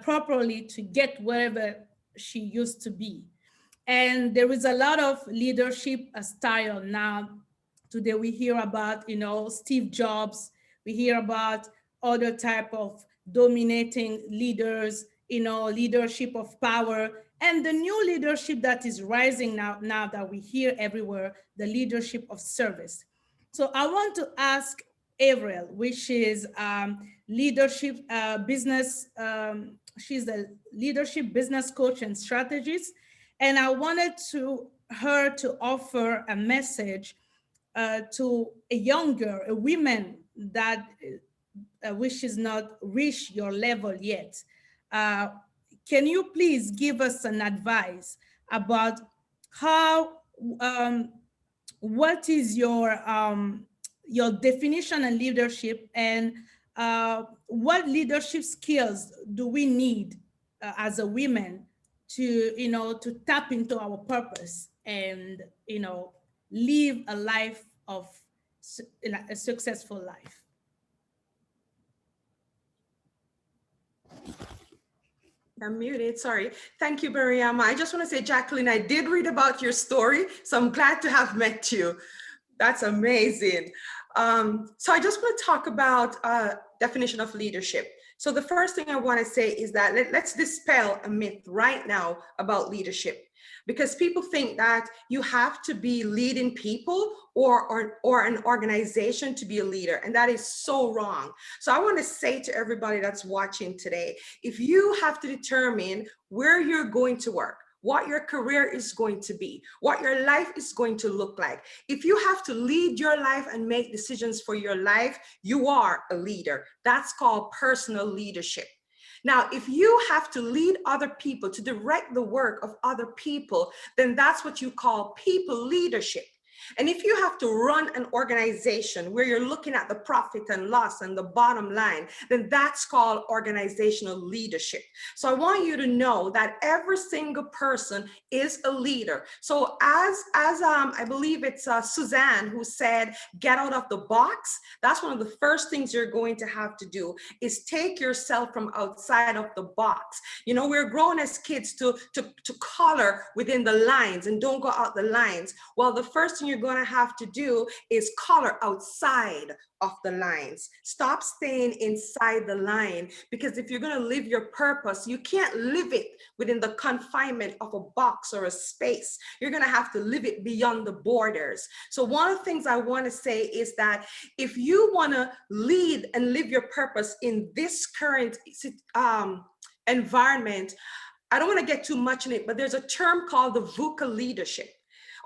properly to get wherever she used to be. And there is a lot of leadership style now. Today we hear about, Steve Jobs. We hear about other type of dominating leaders, leadership of power, and the new leadership that is rising now that we hear everywhere, the leadership of service. So I want to ask Avril, which is leadership business. She's a leadership business coach and strategist. And I wanted her to offer a message to a women that wishes not reach your level yet. Can you please give us an advice about how, what is your definition of leadership, and what leadership skills do we need as a women to, to tap into our purpose and, live a life of a successful life? I'm muted, sorry. Thank you, Mariama. I just want to say, Jacqueline, I did read about your story, so I'm glad to have met you. That's amazing. So I just want to talk about definition of leadership. So the first thing I want to say is that let's dispel a myth right now about leadership, because people think that you have to be leading people or an organization to be a leader, and that is so wrong. So I want to say to everybody that's watching today, if you have to determine where you're going to work, what your career is going to be, what your life is going to look like, if you have to lead your life and make decisions for your life, you are a leader. That's called personal leadership. Now, if you have to lead other people, to direct the work of other people, then that's what you call people leadership. And if you have to run an organization where you're looking at the profit and loss and the bottom line, then that's called organizational leadership. So I want you to know that every single person is a leader. So as I believe it's Suzanne who said, get out of the box. That's one of the first things you're going to have to do, is take yourself from outside of the box. We're grown as kids to color within the lines and don't go out the lines. Well, the first thing you're you're going to have to do is color outside of the lines. Stop staying inside the line, because if you're going to live your purpose, you can't live it within the confinement of a box or a space. You're going to have to live it beyond the borders. So one of the things I want to say is that if you want to lead and live your purpose in this current environment, I don't want to get too much in it, but there's a term called the VUCA leadership,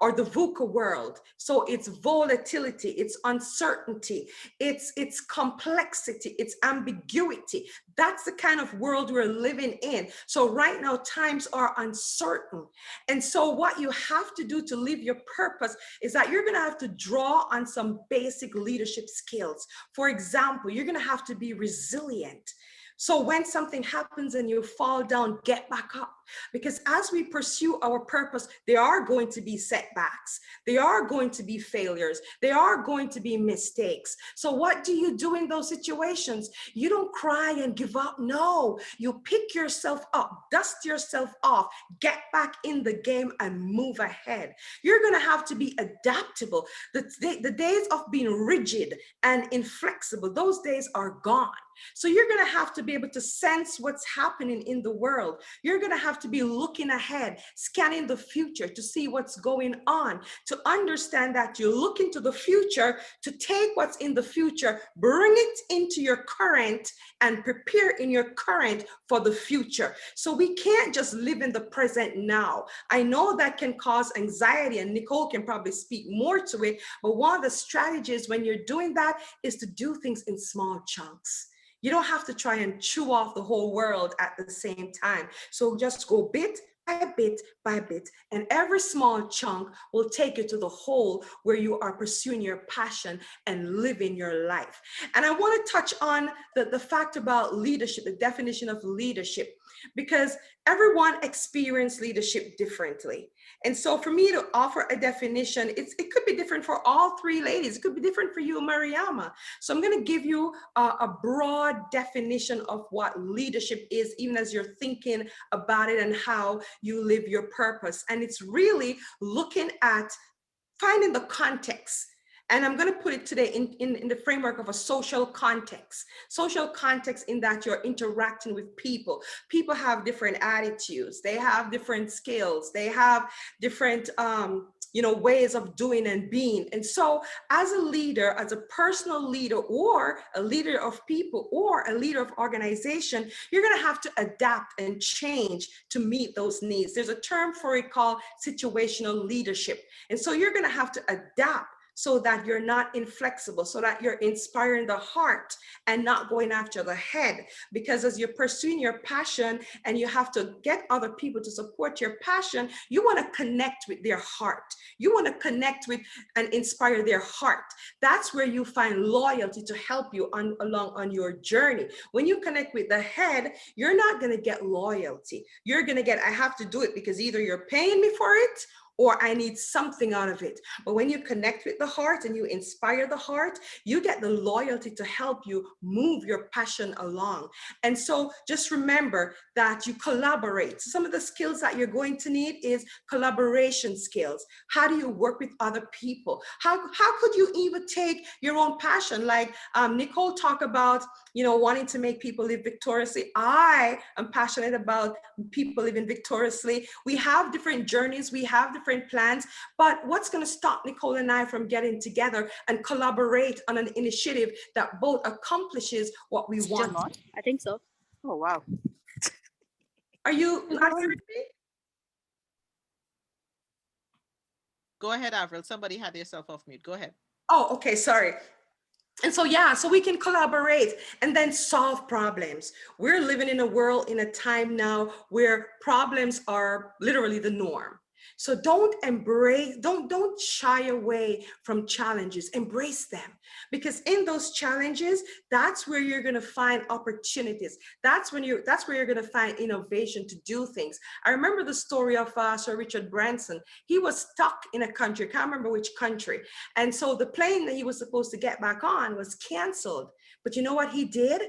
or the VUCA world. So it's volatility, it's uncertainty, it's complexity, it's ambiguity. That's the kind of world we're living in. So right now, times are uncertain. And so what you have to do to live your purpose is that you're going to have to draw on some basic leadership skills. For example, you're going to have to be resilient. So when something happens and you fall down, get back up. Because as we pursue our purpose, there are going to be setbacks. There are going to be failures. There are going to be mistakes. So what do you do in those situations? You don't cry and give up. No, you pick yourself up, dust yourself off, get back in the game and move ahead. You're going to have to be adaptable. The days of being rigid and inflexible, those days are gone. So you're going to have to be able to sense what's happening in the world. You're going to have to be looking ahead, scanning the future to see what's going on, to understand that you look into the future, to take what's in the future, bring it into your current, and prepare in your current for the future. So we can't just live in the present now. I know that can cause anxiety, and Nicole can probably speak more to it, but one of the strategies when you're doing that is to do things in small chunks. You don't have to try and chew off the whole world at the same time. So just go bit by bit by bit, and every small chunk will take you to the whole where you are pursuing your passion and living your life. And I want to touch on the fact about leadership, the definition of leadership, because everyone experiences leadership differently. And so for me to offer a definition, it could be different for all three ladies. It could be different for you, Mariama. So I'm going to give you a broad definition of what leadership is, even as you're thinking about it and how you live your purpose. And it's really looking at finding the context. And I'm going to put it today in the framework of a social context. Social context in that you're interacting with people. People have different attitudes. They have different skills. They have different ways of doing and being. And so as a leader, as a personal leader, or a leader of people, or a leader of organization, you're going to have to adapt and change to meet those needs. There's a term for it called situational leadership. And so you're going to have to adapt so that you're not inflexible, so that you're inspiring the heart and not going after the head. Because as you're pursuing your passion and you have to get other people to support your passion, you want to connect with their heart. You want to connect with and inspire their heart. That's where you find loyalty to help you along on your journey. When you connect with the head, you're not going to get loyalty. You're going to get, I have to do it because either you're paying me for it or I need something out of it. But when you connect with the heart and you inspire the heart, you get the loyalty to help you move your passion along. And so just remember that you collaborate. Some of the skills that you're going to need is collaboration skills. How do you work with other people? How could you even take your own passion? Like Nicole talked about, wanting to make people live victoriously. I am passionate about people living victoriously. We have different journeys. We have different plans, but what's going to stop Nicole and I from getting together and collaborate on an initiative that both accomplishes what we want? I think so. Oh, wow. Are you not hearing me? Go ahead, Avril. Somebody had yourself off mute. Go ahead. Oh, okay, sorry. And so, yeah, so we can collaborate and then solve problems. We're living in a world, in a time now where problems are literally the norm. So don't shy away from challenges, embrace them. Because in those challenges, that's where you're going to find opportunities. That's where you're going to find innovation to do things. I remember the story of Sir Richard Branson. He was stuck in a country, I can't remember which country. And so the plane that he was supposed to get back on was canceled. But you know what he did?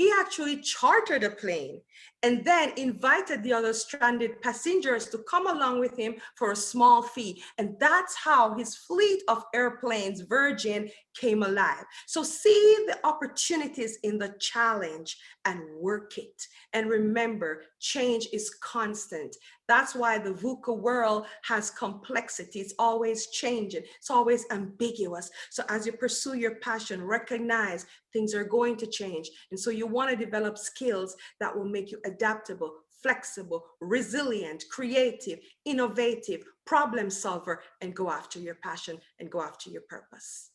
He actually chartered a plane and then invited the other stranded passengers to come along with him for a small fee. And that's how his fleet of airplanes, Virgin, came alive. So see the opportunities in the challenge and work it. And remember, change is constant. That's why the VUCA world has complexity. It's always changing. It's always ambiguous. So as you pursue your passion, recognize things are going to change. And so you want to develop skills that will make you adaptable, flexible, resilient, creative, innovative, problem solver, and go after your passion and go after your purpose.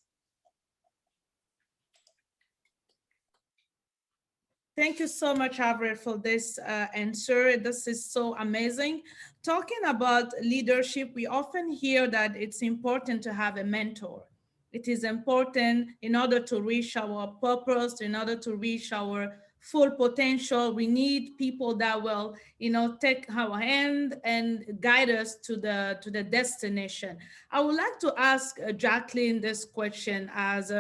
Thank you so much, Avril, for this answer. This is so amazing. Talking about leadership, we often hear that it's important to have a mentor. It is important in order to reach our purpose, in order to reach our full potential. We need people that will, take our hand and guide us to the destination. I would like to ask Jacqueline this question as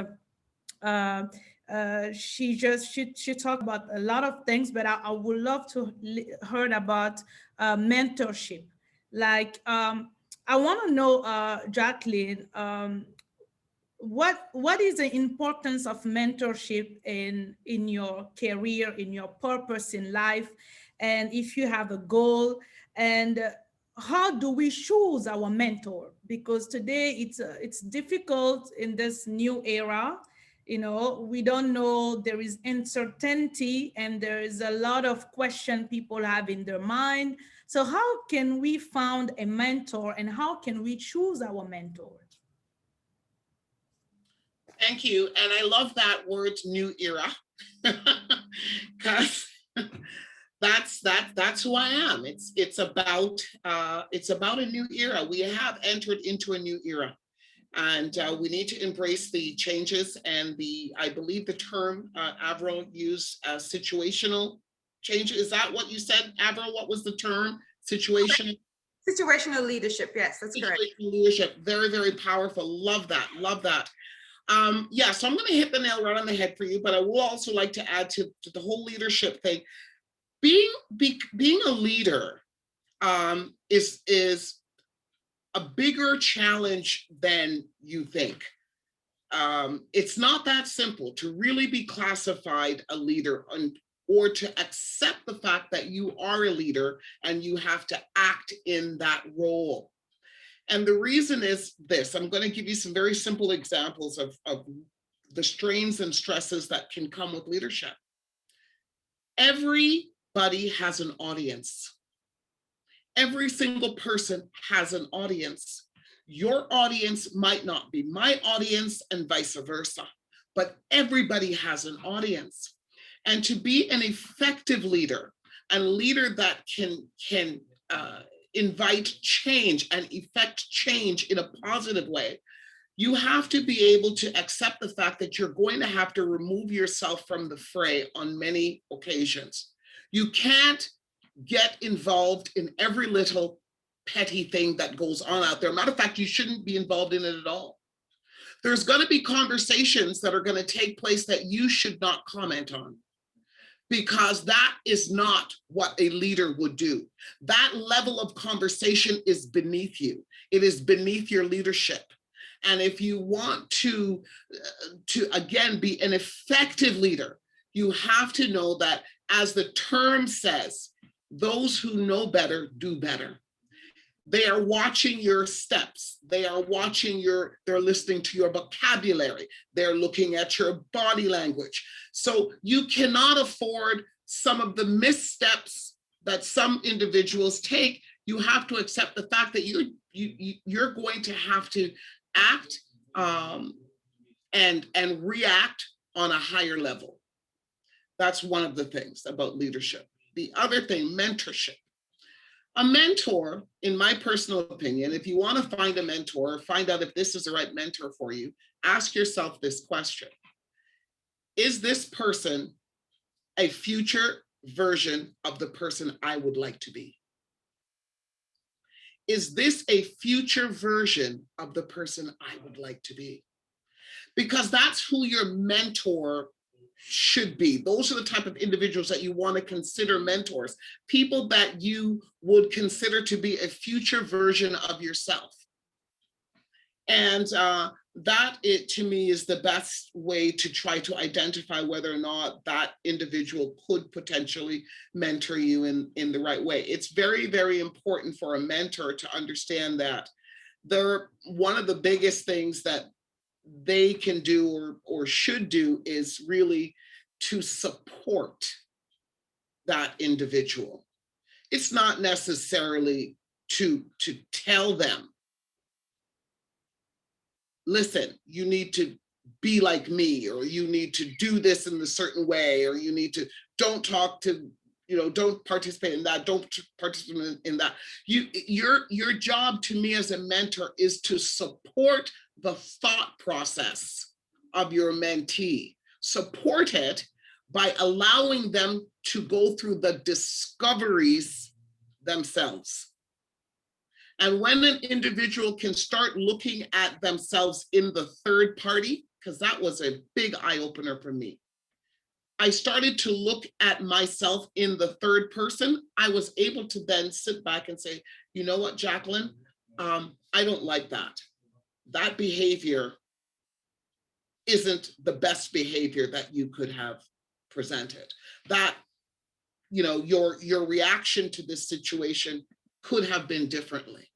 she talked about a lot of things, but I would love to hear about mentorship. Like, I want to know, Jacqueline, what is the importance of mentorship in your career, in your purpose in life, and if you have a goal, and how do we choose our mentor? Because today it's difficult in this new era. We don't know, there is uncertainty and there is a lot of question people have in their mind. So how can we find a mentor and how can we choose our mentor? Thank you. And I love that word, new era, because that's who I am. It's about a new era. We have entered into a new era. And we need to embrace the changes and I believe the term Avril used, situational change. Is that what you said, Avril? What was the term? Situational Leadership. Yes, that's correct. Situational leadership. Very, very powerful. Love that. Love that. Yeah, so I'm going to hit the nail right on the head for you, but I will also like to add to the whole leadership thing. Being a leader is a bigger challenge than you think. It's not that simple to really be classified a leader or to accept the fact that you are a leader and you have to act in that role. And the reason is this. I'm going to give you some very simple examples of the strains and stresses that can come with leadership. Everybody has an audience. Every single person has an audience. Your audience might not be my audience and vice versa, but everybody has an audience. And to be an effective leader, a leader that can invite change and effect change in a positive way, you have to be able to accept the fact that you're going to have to remove yourself from the fray on many occasions. You can't get involved in every little petty thing that goes on out there. Matter of fact, you shouldn't be involved in it at all. There's going to be conversations that are going to take place that you should not comment on, because that is not what a leader would do. That level of conversation is beneath you. It is beneath your leadership. And if you want to again, be an effective leader, you have to know that, as the term says, those who know better do better. They are watching your steps. They are watching they're listening to your vocabulary. They're looking at your body language. So you cannot afford some of the missteps that some individuals take. You have to accept the fact that you're going to have to act and react on a higher level. That's one of the things about leadership. The other thing, mentorship. A mentor, in my personal opinion, if you want to find a mentor, find out if this is the right mentor for you, ask yourself this question. Is this person a future version of the person I would like to be? Is this a future version of the person I would like to be? Because that's who your mentor should be. Those are the type of individuals that you want to consider mentors, people that you would consider to be a future version of yourself. And that, it to me, is the best way to try to identify whether or not that individual could potentially mentor you in the right way. It's very, very important for a mentor to understand that one of the biggest things that they can do or should do is really to support that individual. It's not necessarily to tell them, listen, you need to be like me, or you need to do this in a certain way, or you need to don't talk to, don't participate in that, don't participate in that. Your job to me as a mentor is to support the thought process of your mentee. Support it by allowing them to go through the discoveries themselves. And when an individual can start looking at themselves in the third party, because that was a big eye opener for me. I started to look at myself in the third person. I was able to then sit back and say, you know what, Jacqueline, I don't like that. That behavior isn't the best behavior that you could have presented. That, your reaction to this situation could have been differently,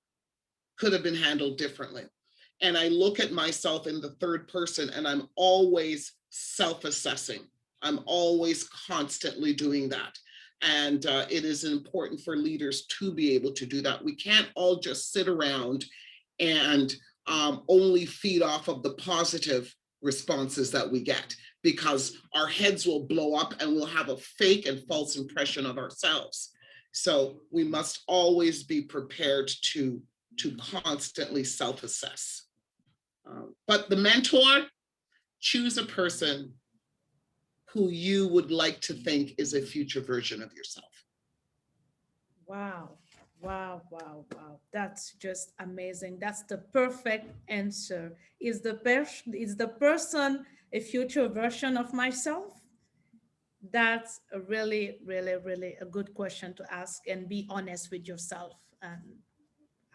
could have been handled differently. And I look at myself in the third person, and I'm always self-assessing. I'm always constantly doing that. And it is important for leaders to be able to do that. We can't all just sit around and only feed off of the positive responses that we get, because our heads will blow up and we'll have a fake and false impression of ourselves. So we must always be prepared to constantly self-assess. But the mentor, choose a person who you would like to think is a future version of yourself. Wow. Wow, wow, wow. That's just amazing. That's the perfect answer. Is the person a future version of myself? That's a really, really, really a good question to ask, and be honest with yourself.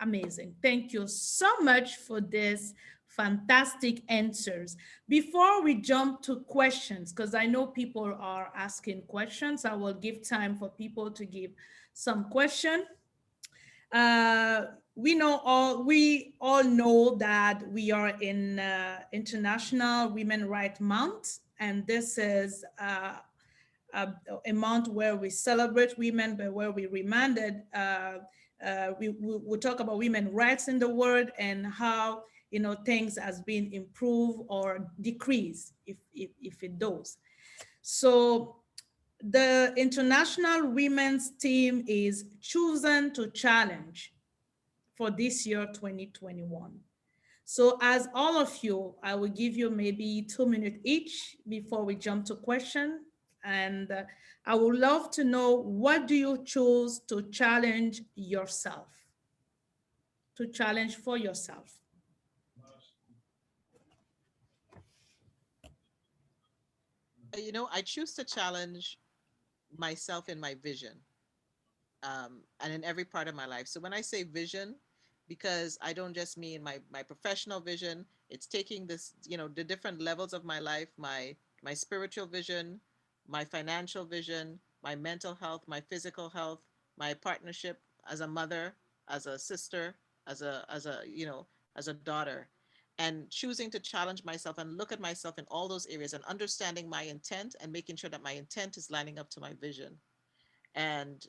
Amazing. Thank you so much for this fantastic answers. Before we jump to questions, because I know people are asking questions, I will give time for people to give some question. We all know that we are in International Women's Rights Month, and this is a month where we celebrate women, but where we reminded we talk about women's rights in the world, and how things has been improved or decreased if it does. So the International Women's Team is chosen to challenge for this year 2021. So as all of you, I will give you maybe 2 minutes each before we jump to question. And I would love to know, what do you choose to challenge yourself? To challenge for yourself? I choose to challenge myself in my vision, and in every part of my life. So when I say vision, because I don't just mean my professional vision, it's taking this, the different levels of my life, my spiritual vision, my financial vision, my mental health, my physical health, my partnership as a mother, as a sister, as a daughter, and choosing to challenge myself and look at myself in all those areas, and understanding my intent and making sure that my intent is lining up to my vision. And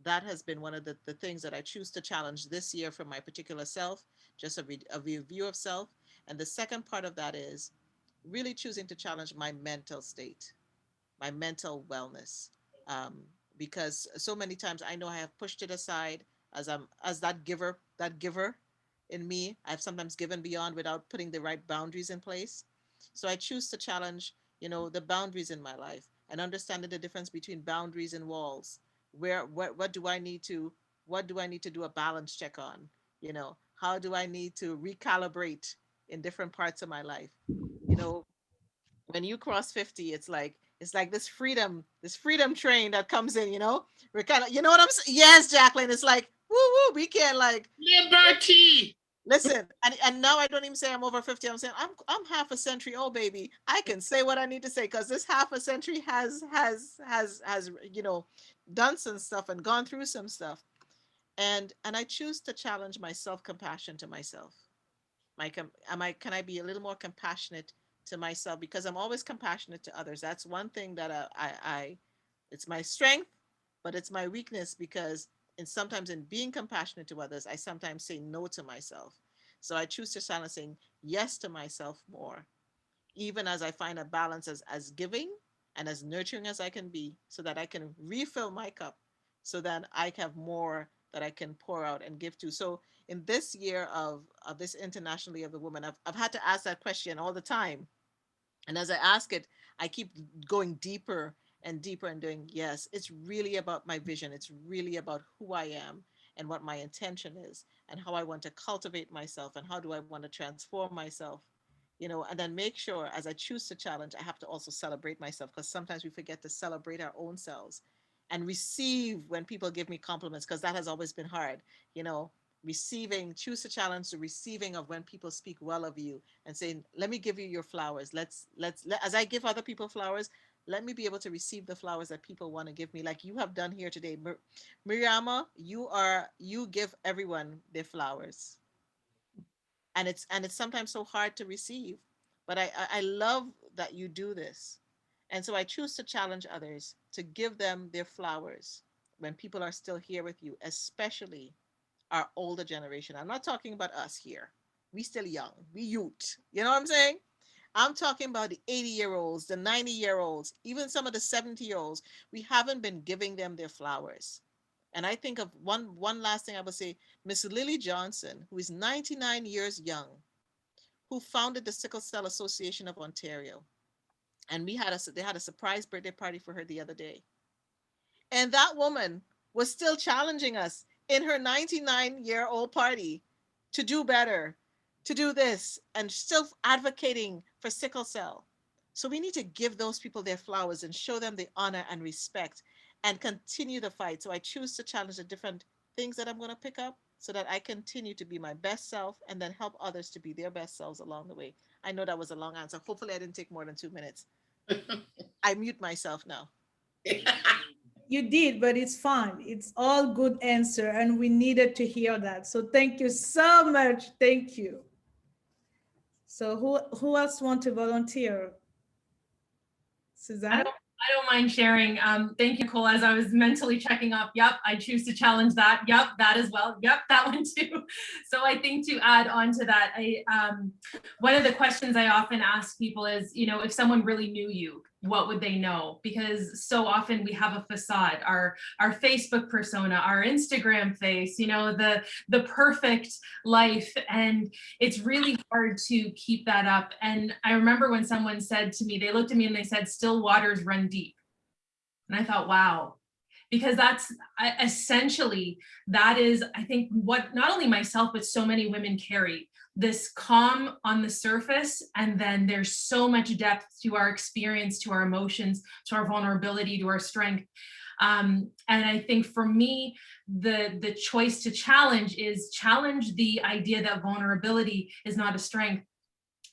that has been one of the things that I choose to challenge this year for my particular self, just a review of self. And the second part of that is really choosing to challenge my mental state, my mental wellness. Um, because so many times I know I have pushed it aside, as that giver in me. I've sometimes given beyond without putting the right boundaries in place. So I choose to challenge, the boundaries in my life, and understanding the difference between boundaries and walls. What do I need to do a balance check on? How do I need to recalibrate in different parts of my life? You know, When you cross 50, it's like this freedom train that comes in, you know? We're kind of, you know what I'm saying? Yes, Jacqueline, it's like, woo woo, we can't like Liberty. listen. And now I don't even say I'm over 50. I'm saying I'm half a century old, baby. I can say what I need to say because this half a century has you know, done some stuff and gone through some stuff. And I choose to challenge my self-compassion to myself. Can I be a little more compassionate to myself, because I'm always compassionate to others. That's one thing that I it's my strength, but it's my weakness, because sometimes in being compassionate to others, I sometimes say no to myself. So I choose to start saying yes to myself more, even as I find a balance as giving and as nurturing as I can be, so that I can refill my cup, so that I have more that I can pour out and give to. So in this year of this International Day of the Woman, I've had to ask that question all the time. And as I ask it, I keep going deeper and deeper and doing, yes, it's really about my vision. It's really about who I am and what my intention is and how I want to cultivate myself and how do I want to transform myself, you know, and then make sure as I choose to challenge, I have to also celebrate myself, because sometimes we forget to celebrate our own selves and receive when people give me compliments, because that has always been hard, you know, receiving, choose to challenge the receiving of when people speak well of you and saying, let me give you your flowers. As I give other people flowers, let me be able to receive the flowers that people want to give me, like you have done here today. Mariama, you give everyone their flowers, and it's sometimes so hard to receive, but I love that you do this. And so I choose to challenge others to give them their flowers when people are still here with you, especially our older generation. I'm not talking about us here, we still young, we youth, you know what I'm saying? I'm talking about the 80-year-olds, the 90-year-olds, even some of the 70-year-olds. We haven't been giving them their flowers. And I think of one last thing I would say, Miss Lily Johnson, who is 99 years young, who founded the Sickle Cell Association of Ontario. And they had a surprise birthday party for her the other day. And that woman was still challenging us in her 99-year-old party to do better, to do this, and still advocating for sickle cell. So we need to give those people their flowers and show them the honor and respect and continue the fight. So I choose to challenge the different things that I'm going to pick up so that I continue to be my best self and then help others to be their best selves along the way. I know that was a long answer. Hopefully I didn't take more than 2 minutes. I mute myself now. You did, but it's fine. It's all good answer, and we needed to hear that. So thank you so much. Thank you. So who else want to volunteer? Suzanne? I don't mind sharing. Thank you, Nicole. As I was mentally checking off, yep, I choose to challenge that. Yep, that as well. Yep, that one too. So I think to add on to that, one of the questions I often ask people is, you know, if someone really knew you, what would they know? Because so often we have a facade, our Facebook persona, our Instagram face, you know, the perfect life, and it's really hard to keep that up. And I remember when someone said to me, they looked at me and they said, "Still waters run deep." And I thought, wow, because that's essentially, that is, I think, what not only myself, but so many women carry. This calm on the surface, and then there's so much depth to our experience, to our emotions, to our vulnerability, to our strength. And I think for me, the choice to challenge is challenge the idea that vulnerability is not a strength.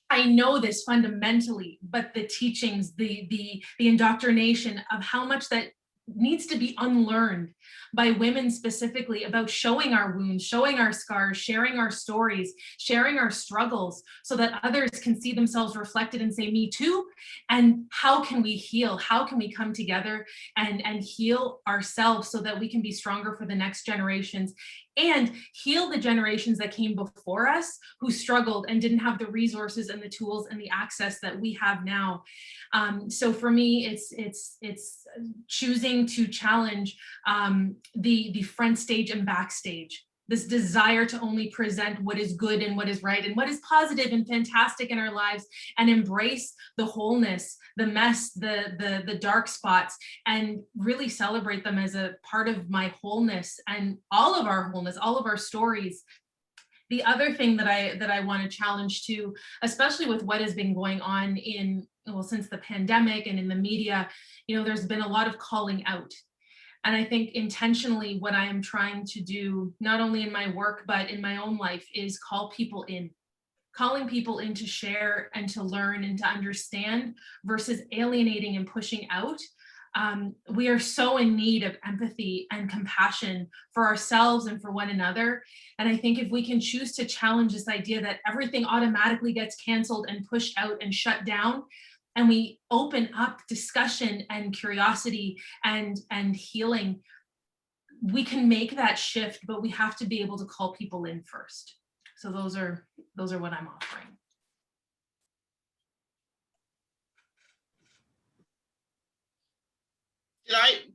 I know this fundamentally, but the teachings, the indoctrination of how much that needs to be unlearned by women specifically, about showing our wounds, showing our scars, sharing our stories, sharing our struggles, so that others can see themselves reflected and say, me too. And how can we heal? How can we come together and heal ourselves so that we can be stronger for the next generations, and heal the generations that came before us who struggled and didn't have the resources and the tools and the access that we have now. So for me, it's choosing to challenge the front stage and backstage, this desire to only present what is good and what is right and what is positive and fantastic in our lives, and embrace the wholeness, the mess, the dark spots, and really celebrate them as a part of my wholeness and all of our wholeness, all of our stories. The other thing that I want to challenge too, especially with what has been going on since the pandemic and in the media, there's been a lot of calling out. And I think intentionally what I am trying to do, not only in my work, but in my own life, is calling people in to share and to learn and to understand versus alienating and pushing out. We are so in need of empathy and compassion for ourselves and for one another. And I think if we can choose to challenge this idea that everything automatically gets canceled and pushed out and shut down, and we open up discussion and curiosity and healing, we can make that shift, but we have to be able to call people in first. So those are what I'm offering.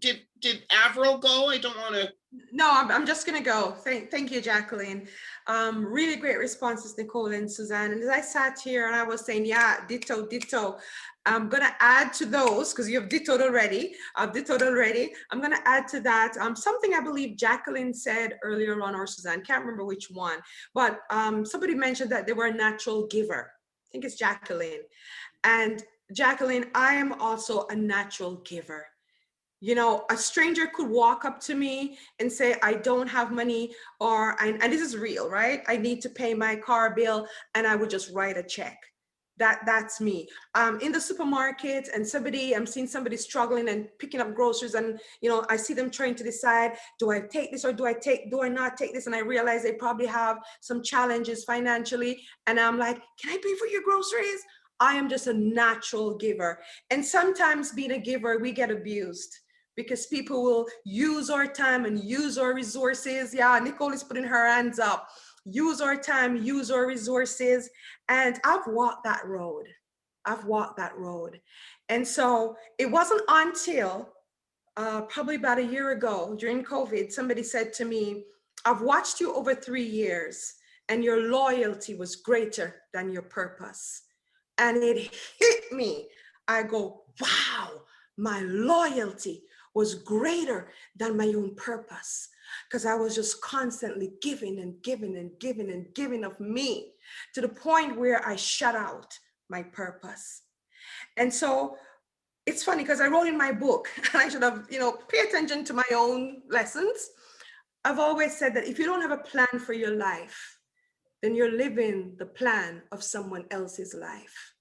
Did Avril go? I don't want to. No, I'm just gonna go. Thank you, Jacqueline. Really great responses, Nicole and Suzanne. And as I sat here and I was saying, yeah, ditto. I'm gonna add to those because you have dittoed already. I've dittoed already. I'm gonna add to that something I believe Jacqueline said earlier on, or Suzanne, can't remember which one, but somebody mentioned that they were a natural giver. I think it's Jacqueline. And Jacqueline, I am also a natural giver. A stranger could walk up to me and say, I don't have money, and this is real, right? I need to pay my car bill, and I would just write a check. That's me. In the supermarket, and I'm seeing somebody struggling and picking up groceries, and I see them trying to decide, do I take this or do I not take this? And I realize they probably have some challenges financially, and I'm like, can I pay for your groceries? I am just a natural giver. And sometimes being a giver, we get abused, because people will use our time and use our resources. Yeah, Nicole is putting her hands up. Use our time, use our resources. And I've walked that road. And so it wasn't until probably about a year ago during COVID, somebody said to me, I've watched you over 3 years and your loyalty was greater than your purpose. And it hit me. I go, wow, my loyalty was greater than my own purpose, because I was just constantly giving and giving and giving and giving of me, to the point where I shut out my purpose. And so it's funny, because I wrote in my book, and I should have, pay attention to my own lessons. I've always said that if you don't have a plan for your life, then you're living the plan of someone else's life.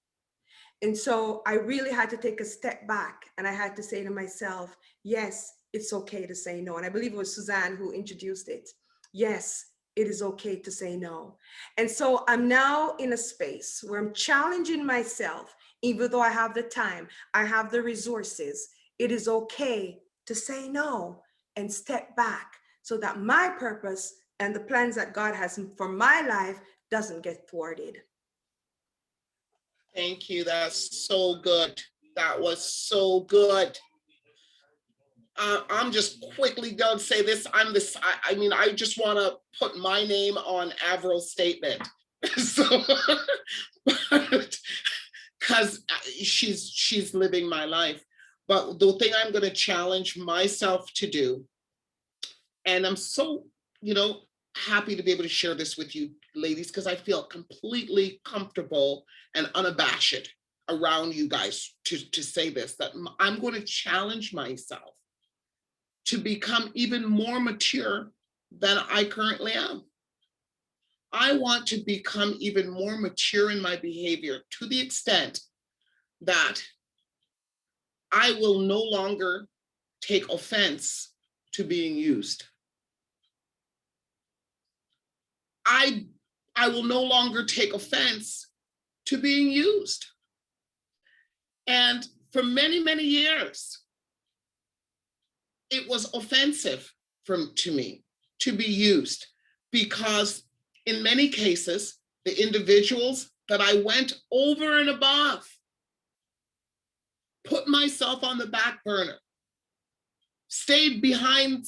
And so I really had to take a step back, and I had to say to myself, yes, it's okay to say no. And I believe it was Suzanne who introduced it. Yes, it is okay to say no. And so I'm now in a space where I'm challenging myself, even though I have the time, I have the resources, it is okay to say no and step back, so that my purpose and the plans that God has for my life doesn't get thwarted. Thank you. That's so good. That was so good. I'm just quickly going to say this. I just want to put my name on Avril's statement. So, because she's living my life. But the thing I'm going to challenge myself to do, and I'm so, happy to be able to share this with you ladies, because I feel completely comfortable and unabashed around you guys to say this, that I'm going to challenge myself to become even more mature than I currently am. I want to become even more mature in my behavior, to the extent that I will no longer take offense to being used. I will no longer take offense to being used. And for many, many years, it was offensive to me to be used, because in many cases, the individuals that I went over and above, put myself on the back burner, stayed behind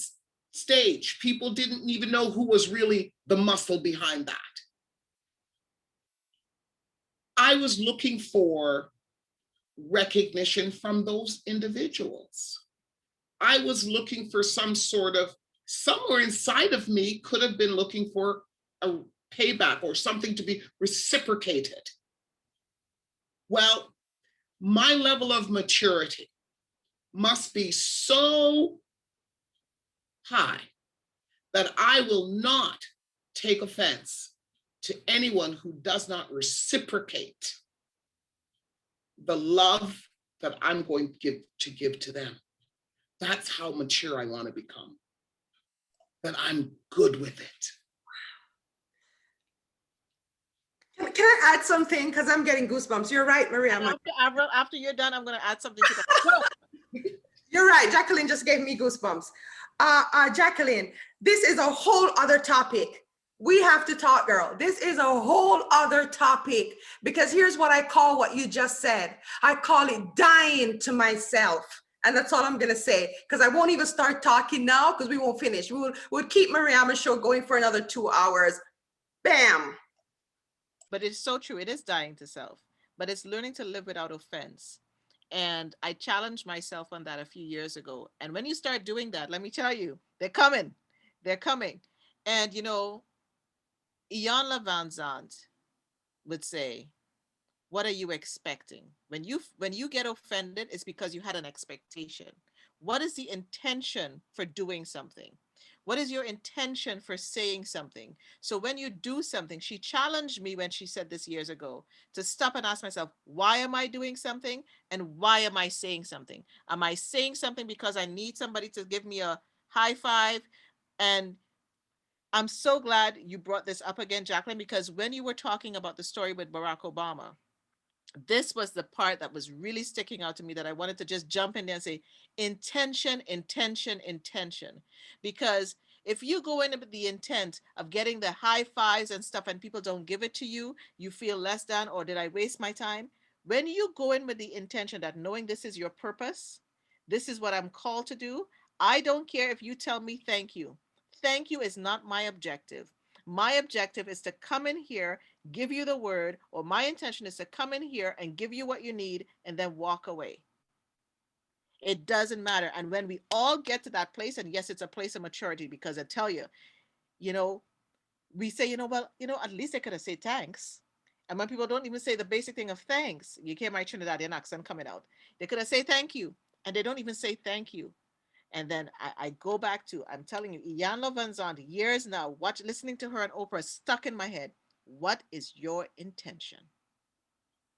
stage. People didn't even know who was really the muscle behind that. I was looking for recognition from those individuals. I was looking for some sort of, somewhere inside of me could have been looking for a payback or something to be reciprocated. Well, my level of maturity must be so high that I will not take offense to anyone who does not reciprocate the love that I'm going to give to them. That's how mature I want to become, that I'm good with it. Can I add something? Because I'm getting goosebumps. You're right, Mariama. After Avril, after you're done, I'm going to add something to that. You're right. Jacqueline just gave me goosebumps. Jacqueline, this is a whole other topic. We have to talk, girl. This is a whole other topic, because here's what I call what you just said. I call it dying to myself. And that's all I'm going to say, because I won't even start talking now because we won't finish. We'll keep Mariama's show going for another 2 hours. Bam. But it's so true. It is dying to self, but it's learning to live without offense. And I challenged myself on that a few years ago. And when you start doing that, let me tell you, they're coming. They're coming. And, you know, Ian Van Zandt would say, what are you expecting? When you get offended, it's because you had an expectation. What is the intention for doing something? What is your intention for saying something? So when you do something, she challenged me when she said this years ago to stop and ask myself, why am I doing something? And why am I saying something? Am I saying something because I need somebody to give me a high five? And I'm so glad you brought this up again, Jacqueline, because when you were talking about the story with Barack Obama, this was the part that was really sticking out to me, that I wanted to just jump in there and say, intention, intention, intention. Because if you go in with the intent of getting the high fives and stuff and people don't give it to you, you feel less than, or did I waste my time? When you go in with the intention that knowing this is your purpose, this is what I'm called to do, I don't care if you tell me thank you. Thank you is not my objective. My objective is to come in here, give you the word, or my intention is to come in here and give you what you need and then walk away. It doesn't matter. And when we all get to that place, and yes, it's a place of maturity, because I tell you, you know, we say, well, at least I could have said thanks. And when people don't even say the basic thing of thanks, you hear my Trinidadian accent coming out. They could have said thank you, and they don't even say thank you. And then I go back to, I'm telling you, Iyanla Vanzant, years now, listening to her on Oprah, stuck in my head. What is your intention?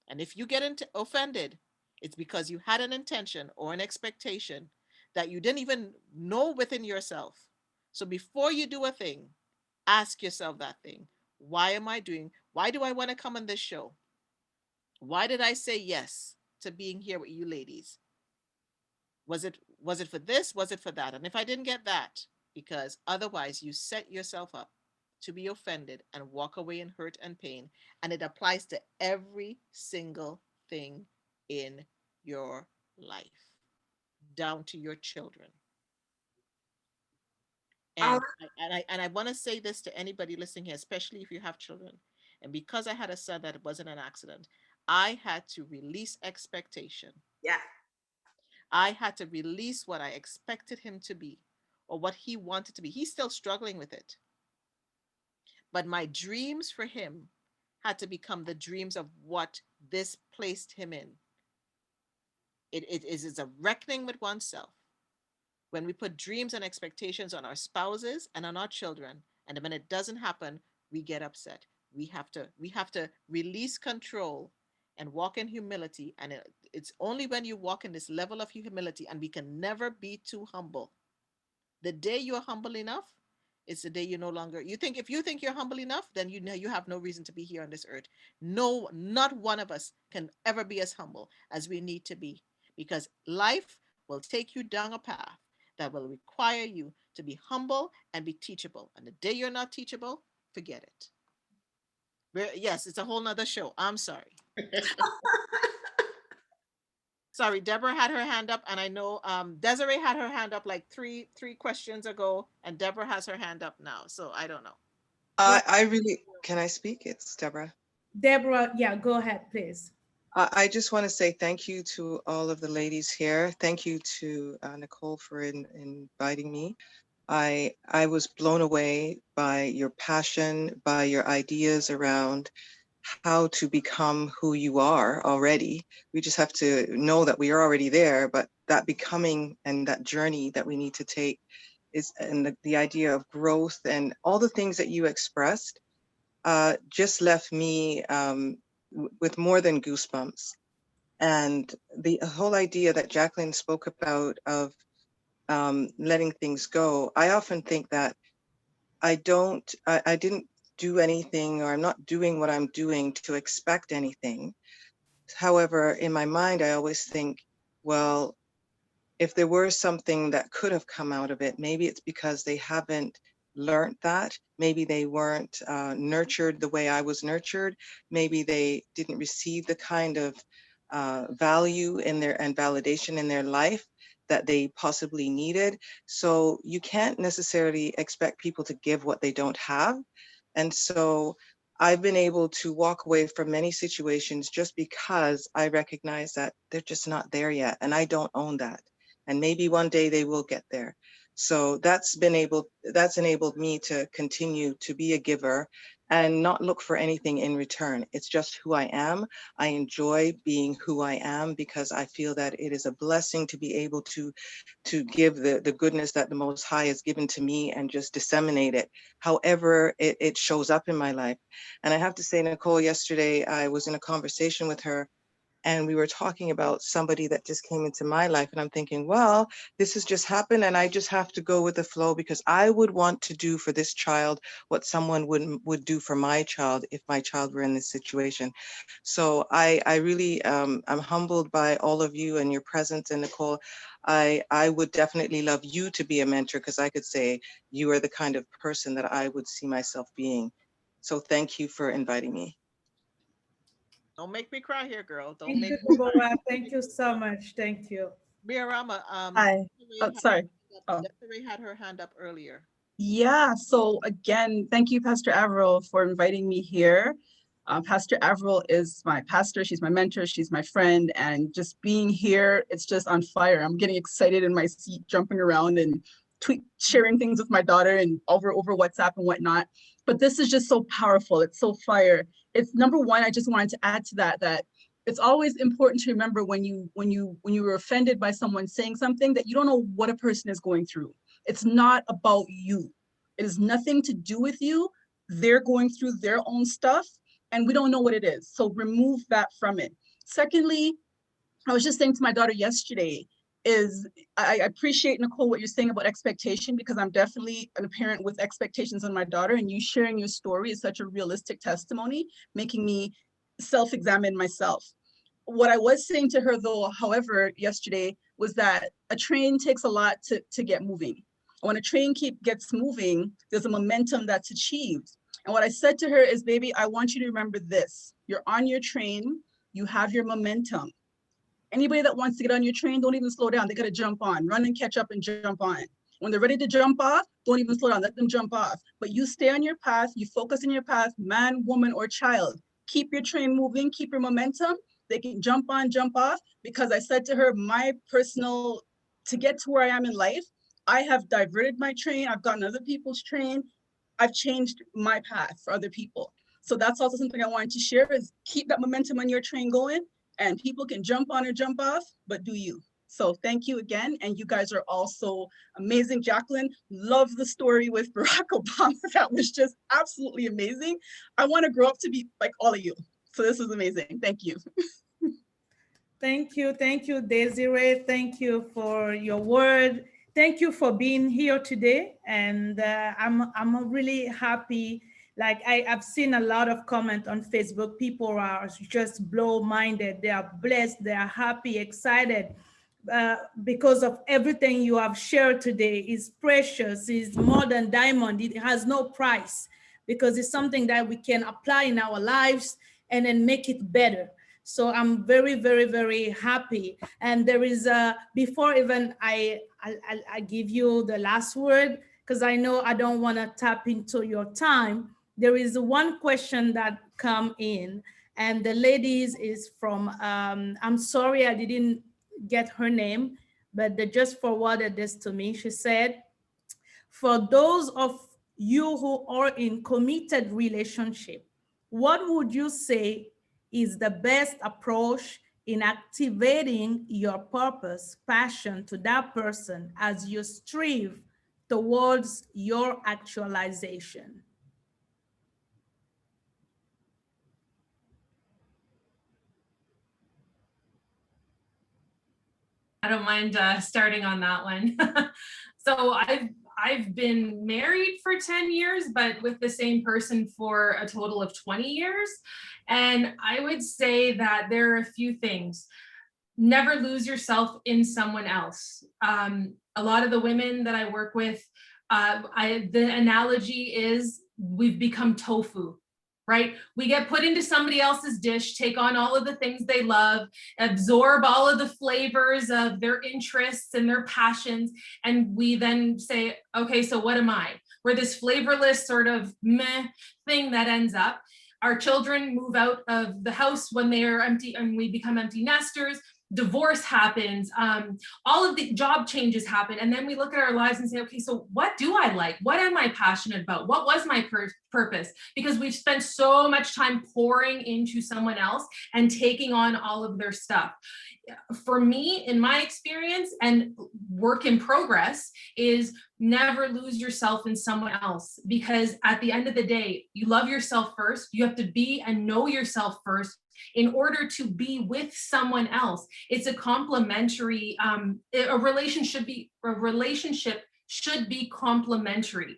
And if you get offended, it's because you had an intention or an expectation that you didn't even know within yourself. So before you do a thing, ask yourself that thing. Why do I want to come on this show? Why did I say yes to being here with you ladies? Was it for this? Was it for that? And if I didn't get that, because otherwise you set yourself up to be offended and walk away in hurt and pain. And it applies to every single thing in your life, down to your children. And I want to say this to anybody listening here, especially if you have children. And because I had a son that wasn't an accident, I had to release expectation. Yeah. I had to release what I expected him to be or what he wanted to be. He's still struggling with it. But my dreams for him had to become the dreams of what this placed him in. It is a reckoning with oneself. When we put dreams and expectations on our spouses and on our children, and when it doesn't happen, we get upset. We have to release control and walk in humility. And it's only when you walk in this level of humility, and we can never be too humble. The day you're humble enough, it's the day you no longer, if you think you're humble enough, then you know you have no reason to be here on this earth. No, not one of us can ever be as humble as we need to be, because life will take you down a path that will require you to be humble and be teachable. And the day you're not teachable, forget it. Yes, it's a whole nother show. I'm sorry. Sorry, Deborah had her hand up, and I know Desiree had her hand up like three questions ago, and Deborah has her hand up now. So I don't know. Can I speak? It's Deborah. Deborah, yeah, go ahead, please. I just want to say thank you to all of the ladies here. Thank you to Nicole for inviting me. I was blown away by your passion, by your ideas around how to become who you are already. We just have to know that we are already there, but that becoming and that journey that we need to take is, and the idea of growth and all the things that you expressed just left me with more than goosebumps. And the whole idea that Jacqueline spoke about of letting things go, I often think that I didn't do anything, or I'm not doing what I'm doing to expect anything. However, in my mind, I always think, well, if there were something that could have come out of it, maybe it's because they haven't learned that. Maybe they weren't nurtured the way I was nurtured. Maybe they didn't receive the kind of value in their and validation in their life that they possibly needed. So you can't necessarily expect people to give what they don't have. And so I've been able to walk away from many situations just because I recognize that they're just not there yet. And I don't own that. And maybe one day they will get there. So that's enabled me to continue to be a giver and not look for anything in return. It's just who I am. I enjoy being who I am because I feel that it is a blessing to be able to give the goodness that the Most High has given to me and just disseminate it, however it shows up in my life. And I have to say, Nicole, yesterday I was in a conversation with her, and we were talking about somebody that just came into my life, and I'm thinking, well, this has just happened and I just have to go with the flow, because I would want to do for this child what someone would do for my child if my child were in this situation. So I really I'm humbled by all of you and your presence. And Nicole, I would definitely love you to be a mentor, because I could say you are the kind of person that I would see myself being. So thank you for inviting me. Don't make me cry here, girl. Don't Thank make you, me cry. Deborah. Thank you so much. Thank you. Mariama, Hi. Oh, sorry. Oh, Desiree had her hand up earlier. yeah. So again, thank you, Pastor Avril, for inviting me here. Pastor Avril is my pastor. She's my mentor. She's my friend. And just being here, it's just on fire. I'm getting excited in my seat, jumping around and sharing things with my daughter and over WhatsApp and whatnot. But this is just so powerful. It's so fire. It's number one. I just wanted to add to that it's always important to remember when you were offended by someone saying something, that you don't know what a person is going through. It's not about you. It has nothing to do with you. They're going through their own stuff and we don't know what it is. So remove that from it. Secondly, I was just saying to my daughter yesterday, I appreciate, Nicole, what you're saying about expectation, because I'm definitely a parent with expectations on my daughter, and you sharing your story is such a realistic testimony, making me self-examine myself. What I was saying to her, though, however, yesterday, was that a train takes a lot to get moving. And when a train gets moving, there's a momentum that's achieved. And what I said to her is, baby, I want you to remember this. You're on your train, you have your momentum. Anybody that wants to get on your train, don't even slow down. They got to jump on, run and catch up and jump on. When they're ready to jump off, don't even slow down, let them jump off. But you stay on your path, you focus on your path, man, woman, or child. Keep your train moving, keep your momentum. They can jump on, jump off, because I said to her, to get to where I am in life, I have diverted my train, I've gotten other people's train, I've changed my path for other people. So that's also something I wanted to share, is keep that momentum on your train going, and people can jump on or jump off, but do you. So thank you again. And you guys are also amazing. Jacqueline, love the story with Barack Obama. That was just absolutely amazing. I want to grow up to be like all of you. So this is amazing. Thank you. Thank you, Desiree. Thank you for your word. Thank you for being here today. And I'm really happy. Like I've seen a lot of comment on Facebook. People are just blow-minded. They are blessed. They are happy, excited. Because of everything you have shared today is precious, is more than diamond. It has no price, because it's something that we can apply in our lives and then make it better. So I'm very, very, very happy. And there is before even I give you the last word, because I know I don't want to tap into your time. There is one question that come in, and the ladies is from I'm sorry I didn't get her name, but they just forwarded this to me. She said, For those of you who are in committed relationship, what would you say is the best approach in activating your purpose, passion to that person as you strive towards your actualization? I don't mind starting on that one. So I've been married for 10 years, but with the same person for a total of 20 years. And I would say that there are a few things. Never lose yourself in someone else. A lot of the women that I work with, the analogy is we've become tofu. Right? We get put into somebody else's dish, take on all of the things they love, absorb all of the flavors of their interests and their passions. And we then say, okay, so what am I? We're this flavorless sort of meh thing that ends up. Our children move out of the house when they are empty and we become empty nesters. Divorce happens, all of the job changes happen. And then we look at our lives and say, okay, so what do I like? What am I passionate about? What was my purpose? Because we've spent so much time pouring into someone else and taking on all of their stuff. For me, in my experience and work in progress, is never lose yourself in someone else, because at the end of the day, you love yourself first. You have to be and know yourself first in order to be with someone else. It's a complementary, a relationship should be complementary,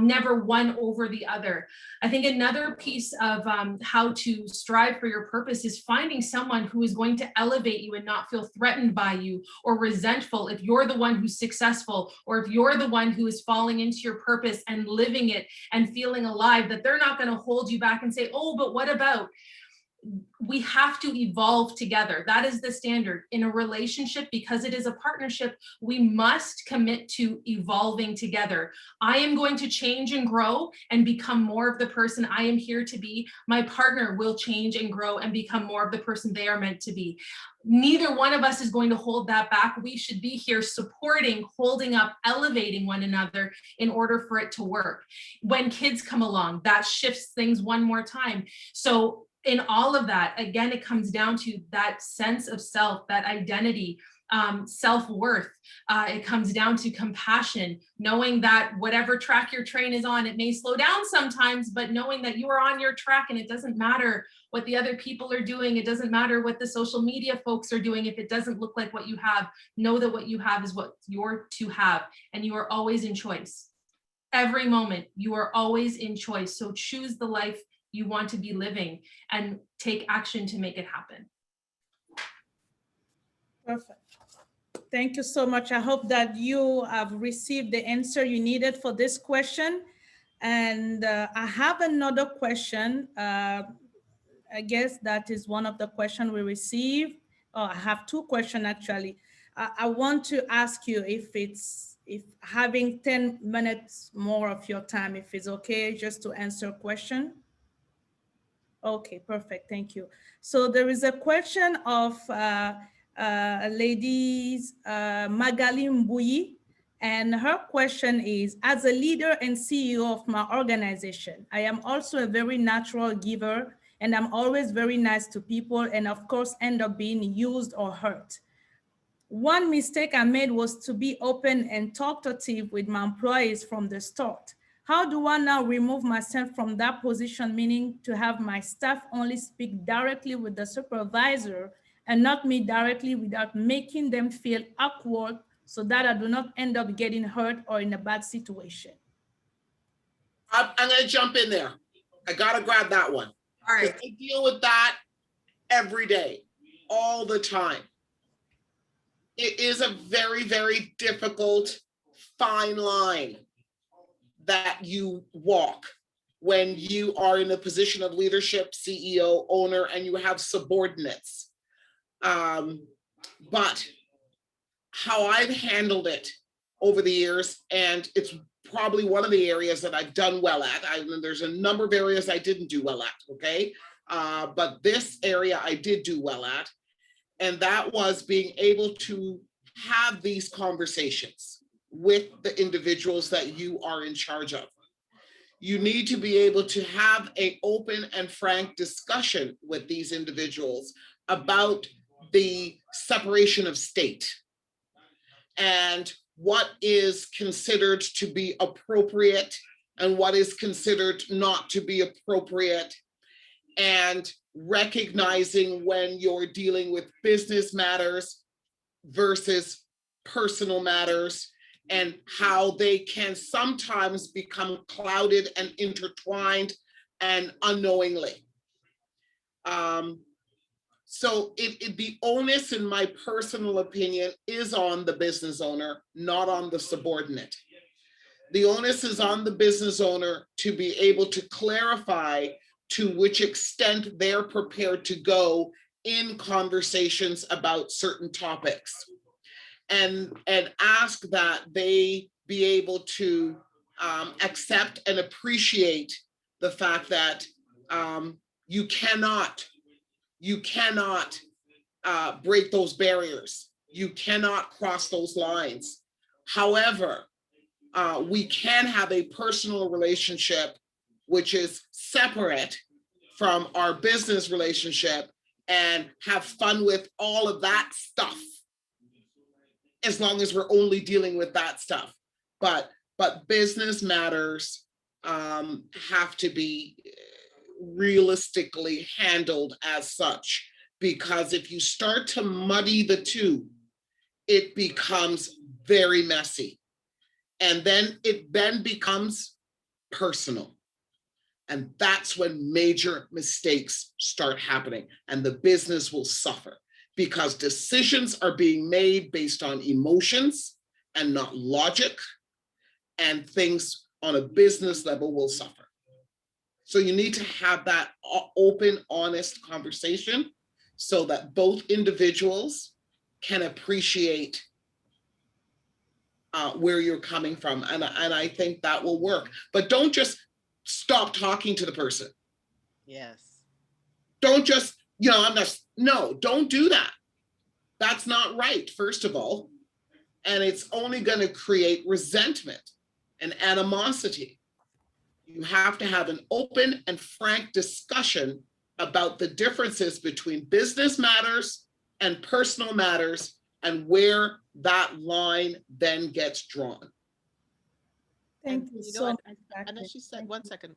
never one over the other. I think another piece of how to strive for your purpose is finding someone who is going to elevate you and not feel threatened by you or resentful if you're the one who's successful, or if you're the one who is falling into your purpose and living it and feeling alive, that they're not going to hold you back and say, oh, but what about? We have to evolve together. That is the standard in a relationship. Because it is a partnership, we must commit to evolving together. I am going to change and grow and become more of the person I am here to be. My partner will change and grow and become more of the person they are meant to be. Neither one of us is going to hold that back. We should be here supporting, holding up, elevating one another in order for it to work. When kids come along, that shifts things one more time. So in all of that, again, it comes down to that sense of self, that identity, self-worth. It comes down to compassion, knowing that whatever track your train is on, it may slow down sometimes, but knowing that you are on your track and it doesn't matter what the other people are doing. It doesn't matter what the social media folks are doing. If it doesn't look like what you have, know that what you have is what you're to have, and you are always in choice. Every moment, you are always in choice. So choose the life you want to be living and take action to make it happen. Perfect. Thank you so much. I hope that you have received the answer you needed for this question. And I have another question. I guess that is one of the questions we received. Oh, I have two questions actually. I want to ask you if having 10 minutes more of your time, if it's okay, just to answer a question. Okay, perfect. Thank you. So there is a question of ladies Magali Mbuyi, and her question is, as a leader and CEO of my organization, I am also a very natural giver, and I'm always very nice to people, and of course end up being used or hurt. One mistake I made was to be open and talkative with my employees from the start. How do I now remove myself from that position, meaning to have my staff only speak directly with the supervisor and not me directly, without making them feel awkward, so that I do not end up getting hurt or in a bad situation? I'm going to jump in there. I got to grab that one. All right. I deal with that every day, all the time. It is a very, very difficult fine line that you walk when you are in a position of leadership, CEO, owner, and you have subordinates. But how I've handled it over the years, and it's probably one of the areas that I've done well at. There's a number of areas I didn't do well at, okay? But this area I did do well at, and that was being able to have these conversations with the individuals that you are in charge of. You need to be able to have an open and frank discussion with these individuals about the separation of state and what is considered to be appropriate and what is considered not to be appropriate, and recognizing when you're dealing with business matters versus personal matters, and how they can sometimes become clouded and intertwined and unknowingly. So the onus, in my personal opinion, is on the business owner, not on the subordinate. The onus is on the business owner to be able to clarify to which extent they're prepared to go in conversations about certain topics, and ask that they be able to accept and appreciate the fact that you cannot break those barriers. You cannot cross those lines. However, we can have a personal relationship which is separate from our business relationship and have fun with all of that stuff, as long as we're only dealing with that stuff. But business matters have to be realistically handled as such, because if you start to muddy the two, it becomes very messy. And then it becomes personal. And that's when major mistakes start happening, and the business will suffer, because decisions are being made based on emotions and not logic, and things on a business level will suffer. So you need to have that open, honest conversation so that both individuals can appreciate where you're coming from. And I think that will work. But don't just stop talking to the person. Yes. Don't just, no, don't do that. That's not right, first of all. And it's only going to create resentment and animosity. You have to have an open and frank discussion about the differences between business matters and personal matters, and where that line then gets drawn. Thank you so much. And as she said, one second,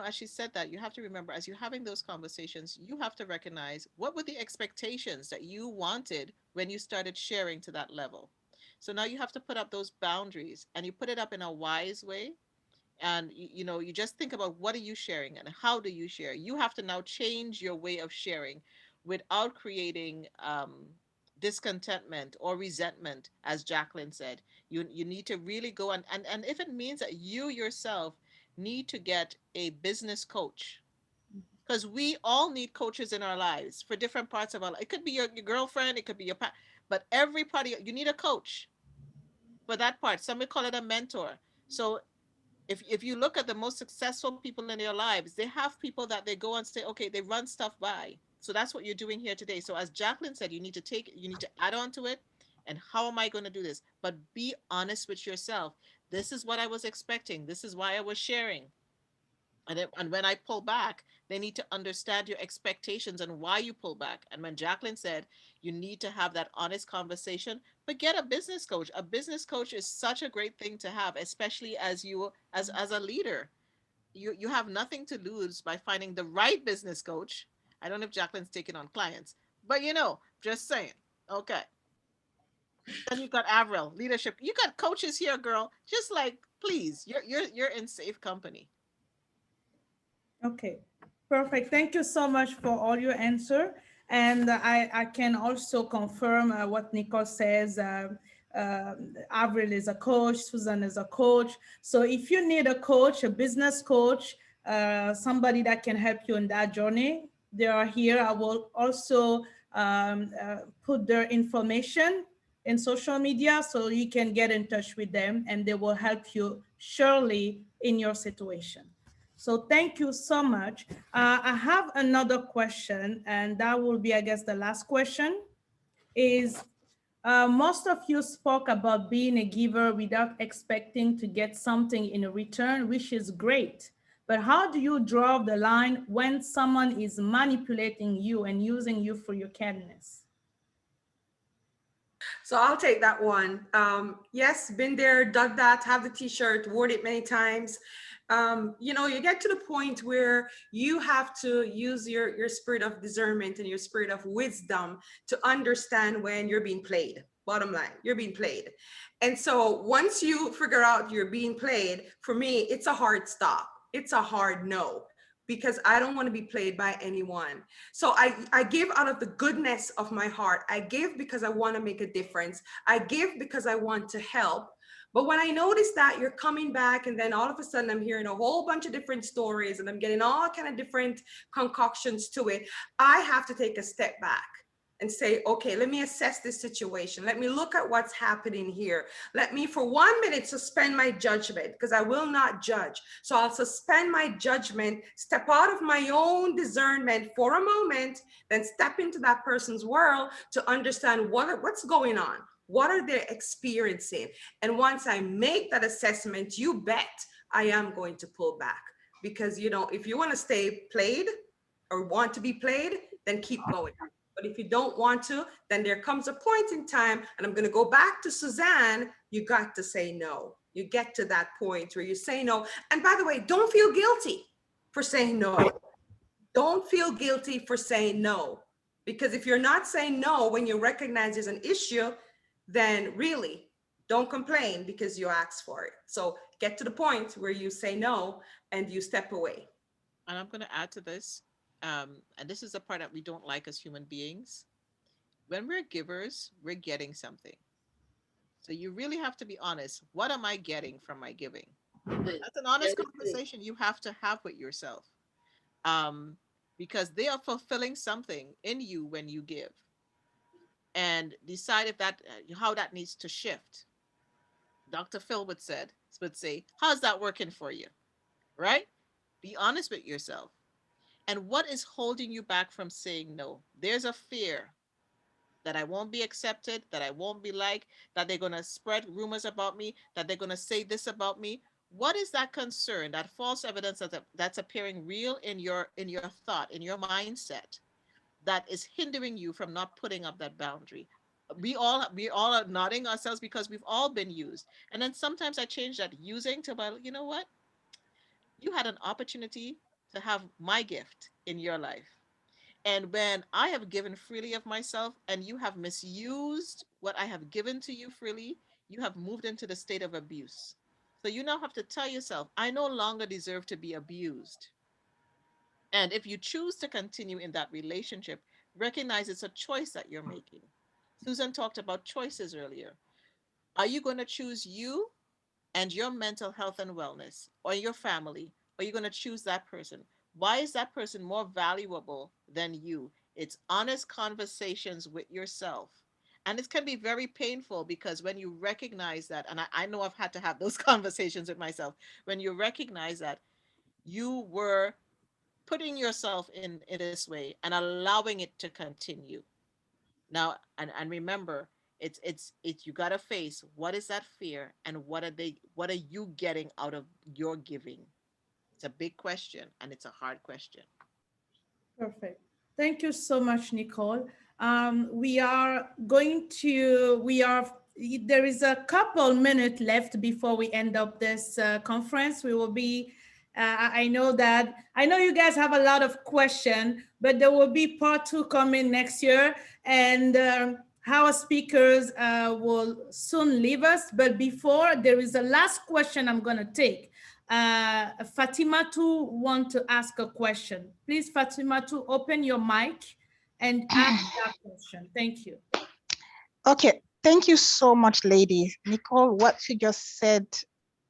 as she said that, you have to remember, as you're having those conversations, you have to recognize what were the expectations that you wanted when you started sharing to that level. So now you have to put up those boundaries, and you put it up in a wise way. And you just think about, what are you sharing and how do you share? You have to now change your way of sharing without creating discontentment or resentment. As Jacqueline said, you need to really go and if it means that you yourself need to get a business coach, because we all need coaches in our lives for different parts of our life. It could be your girlfriend, it could be your but every part of you need a coach for that part. Some would call it a mentor. So if you look at the most successful people in their lives, they have people that they go and say, okay, they run stuff by. So that's what you're doing here today. So as Jacqueline said, you need to add on to it. And how am I going to do this? But be honest with yourself. This is what I was expecting. This is why I was sharing. And when I pull back, they need to understand your expectations and why you pull back. And when Jacqueline said, you need to have that honest conversation, but get a business coach. A business coach is such a great thing to have, especially as a leader. You have nothing to lose by finding the right business coach. I don't know if Jacqueline's taking on clients, but just saying. Okay. Then you got Avril, leadership. You got coaches here, girl. Just like, please, you're in safe company. Okay, perfect. Thank you so much for all your answer. And I can also confirm what Nicole says. Avril is a coach, Susan is a coach. So if you need a coach, a business coach, somebody that can help you in that journey, they are here. I will also put their information in social media so you can get in touch with them, and they will help you surely in your situation. So thank you so much. I have another question, and that will be, I guess, the last question is, Most of you spoke about being a giver without expecting to get something in return, which is great. But how do you draw the line when someone is manipulating you and using you for your kindness? So I'll take that one. Yes, been there, done that, have the t-shirt, worn it many times. You know, you get to the point where you have to use your spirit of discernment and your spirit of wisdom to understand when you're being played. Bottom line, you're being played. And so once you figure out you're being played, for me, it's a hard stop. It's a hard no, because I don't want to be played by anyone. So I give out of the goodness of my heart. I give because I want to make a difference. I give because I want to help. But when I notice that you're coming back and then all of a sudden I'm hearing a whole bunch of different stories and I'm getting all kind of different concoctions to it, I have to take a step back and say, okay, let me assess this situation. Let me look at what's happening here. Let me, for 1 minute, suspend my judgment, because I will not judge. So I'll suspend my judgment, step out of my own discernment for a moment, then step into that person's world to understand what's going on. What are they experiencing? And once I make that assessment, you bet I am going to pull back. Because, you know, if you want to stay played or want to be played, then keep going. But if you don't want to, then there comes a point in time, and I'm going to go back to Suzanne, you got to say no. You get to that point where you say no. And by the way, don't feel guilty for saying no. Don't feel guilty for saying no. Because if you're not saying no when you recognize there's an issue, then really don't complain because you asked for it. So get to the point where you say no and you step away. And I'm going to add to this, and this is the part that we don't like as human beings. When we're givers, we're getting something. So you really have to be honest. What am I getting from my giving? That's an honest conversation you have to have with yourself, um, because they are fulfilling something in you when you give, and decide if that how that needs to shift. Dr. Phil would say, how's that working for you? Right? Be honest with yourself. And what is holding you back from saying no? There's a fear that I won't be accepted, that I won't be liked, that they're going to spread rumors about me, that they're going to say this about me. What is that concern, that false evidence that's appearing real in your thought, in your mindset, that is hindering you from not putting up that boundary? We all are nodding ourselves because we've all been used. And then sometimes I change that using to, well, you know what? You had an opportunity to have my gift in your life. And when I have given freely of myself and you have misused what I have given to you freely, you have moved into the state of abuse. So you now have to tell yourself, I no longer deserve to be abused. And if you choose to continue in that relationship, recognize it's a choice that you're making. Susan talked about choices earlier. Are you going to choose you and your mental health and wellness, or your family, or you're going to choose that person? Why is that person more valuable than you? It's honest conversations with yourself. And it can be very painful because when you recognize that, and I know I've had to have those conversations with myself, when you recognize that you were putting yourself in this way and allowing it to continue. Now, and remember, it's you got to face what is that fear and what are you getting out of your giving? It's a big question and it's a hard question. Perfect. Thank you so much, Nicole. We are going to, there is a couple minutes left before we end up this conference. We will be, I know you guys have a lot of questions, but there will be part 2 coming next year. And our speakers will soon leave us. But before, there is a last question I'm going to take. Fatima to want to ask a question. Please, Fatima, to open your mic and ask that question. Thank you. Okay, thank you so much, ladies. Nicole, what you just said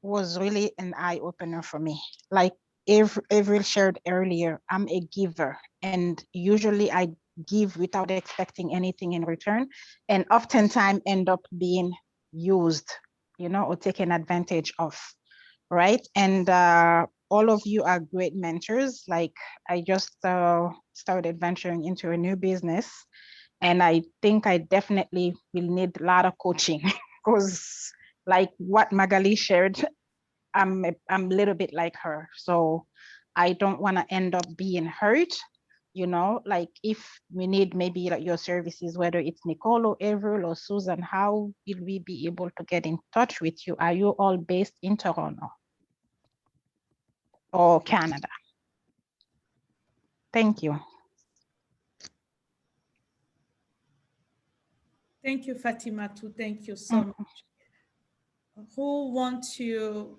was really an eye opener for me. Like Avril shared earlier, I'm a giver, and usually I give without expecting anything in return, and oftentimes end up being used, or taken advantage of, right? And all of you are great mentors. Like I just started venturing into a new business, And I think I definitely will need a lot of coaching because like what Magali shared, I'm a little bit like her. So I don't want to end up being hurt, you know, like if we need maybe like your services, whether it's Nicole or Avril or Susan, how will we be able to get in touch with you? Are you all based in Toronto or Canada? Thank you. Thank you, Fatima, too. Thank you so much. Who want to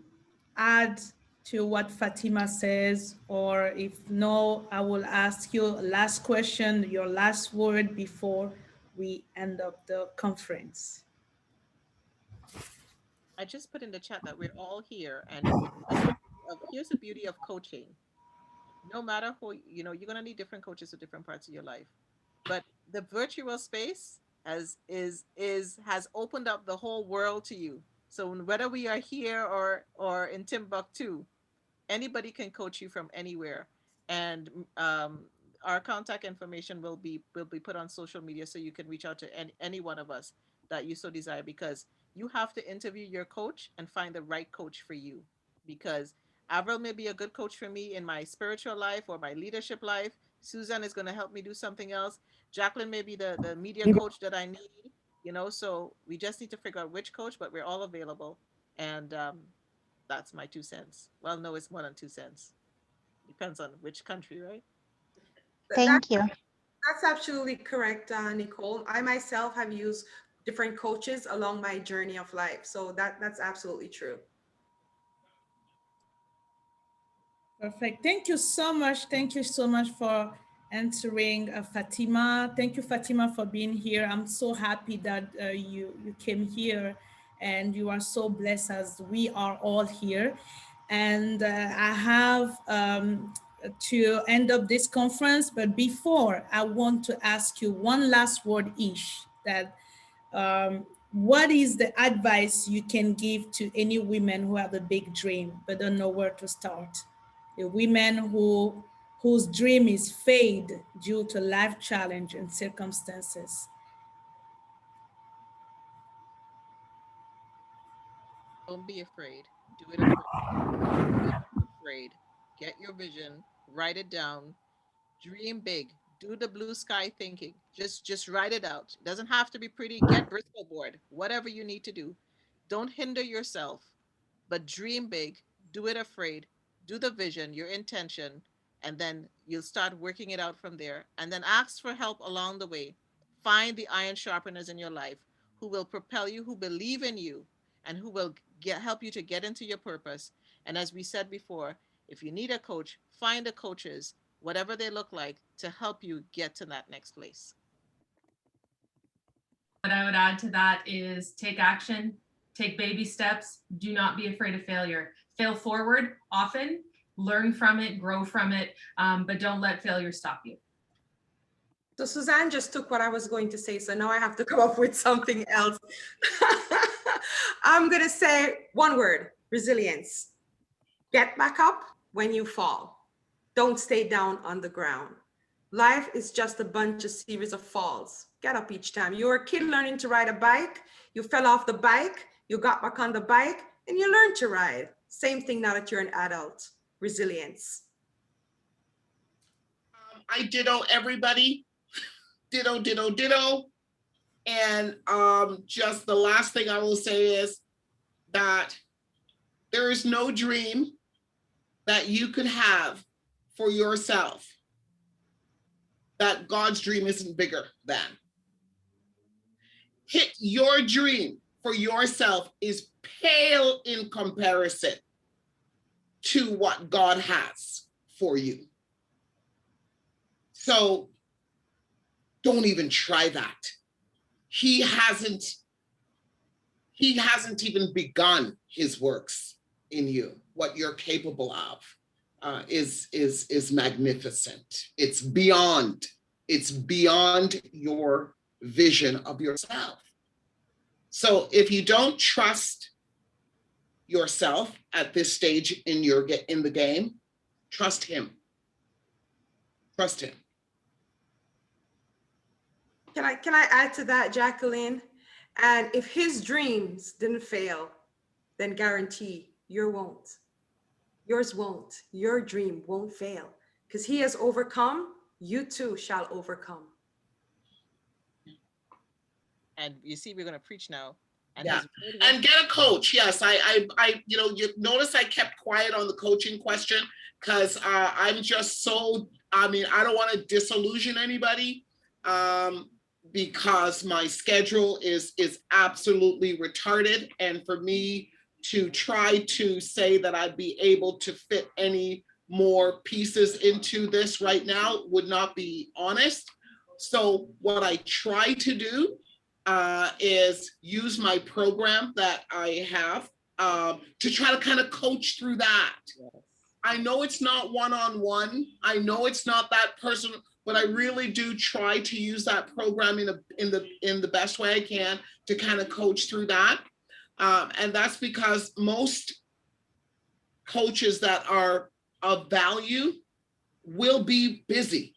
add to what Fatima says? Or if no, I will ask you a last question, your last word before we end up the conference. I just put in the chat that we're all here, and here's the beauty of coaching. No matter who, you know, you're gonna need different coaches for different parts of your life, but the virtual space has opened up the whole world to you. So whether we are here or in Timbuktu, anybody can coach you from anywhere, and our contact information will be put on social media, so you can reach out to any one of us that you so desire, because you have to interview your coach and find the right coach for you. Because Avril may be a good coach for me in my spiritual life or my leadership life. Susan is going to help me do something else. Jacqueline may be the media coach that I need, you know. So we just need to figure out which coach, but we're all available. And that's my 2 cents. Well, no, it's more than 2 cents. Depends on which country, right? Thank you. That's absolutely correct, Nicole. I myself have used different coaches along my journey of life. So that's absolutely true. Perfect. Thank you so much. Thank you so much for answering, Fatima. Thank you, Fatima, for being here. I'm so happy that you came here, and you are so blessed as we are all here. And I have to end up this conference, but before, I want to ask you one last word each, that what is the advice you can give to any women who have a big dream but don't know where to start? The women whose dream is fade due to life challenge and circumstances. Don't be afraid. Do it afraid. Do it afraid. Get your vision. Write it down. Dream big. Do the blue sky thinking. Just write it out. It doesn't have to be pretty. Get Bristol board. Whatever you need to do. Don't hinder yourself, but dream big. Do it afraid. Do the vision, your intention, and then you'll start working it out from there. And then ask for help along the way. Find the iron sharpeners in your life who will propel you, who believe in you, and who will help you to get into your purpose. And as we said before, if you need a coach, find the coaches, whatever they look like, to help you get to that next place. What I would add to that is take action, take baby steps. Do not be afraid of failure. Fail forward often, learn from it, grow from it, but don't let failure stop you. So Suzanne just took what I was going to say, so now I have to come up with something else. I'm gonna say one word: resilience. Get back up when you fall. Don't stay down on the ground. Life is just a bunch of series of falls. Get up each time. You were a kid learning to ride a bike, you fell off the bike, you got back on the bike, and you learned to ride. Same thing now that you're an adult. Resilience. I ditto everybody. Ditto, ditto, ditto. And just the last thing I will say is that there is no dream that you could have for yourself that God's dream isn't bigger than. Hit your dream for yourself is pale in comparison to what God has for you. So don't even try that. He hasn't even begun his works in you. What you're capable of is magnificent. It's beyond your vision of yourself. So if you don't trust yourself at this stage in the game, trust him. Trust him. Can I add to that, Jacqueline? And if his dreams didn't fail, then guarantee yours won't. Your dream won't fail because he has overcome. You too shall overcome. And you see, we're going to preach now. And Yeah, his word and won't- get a coach. Yes, I, you know, you notice I kept quiet on the coaching question because I'm just so, I mean, I don't want to disillusion anybody because my schedule is absolutely retarded. And for me to try to say that I'd be able to fit any more pieces into this right now would not be honest. So what I try to do is use my program that I have to try to kind of coach through that. Yes. I know it's not one-on-one. I know it's not that person, but I really do try to use that program in the best way I can to kind of coach through that. And that's because most coaches that are of value will be busy.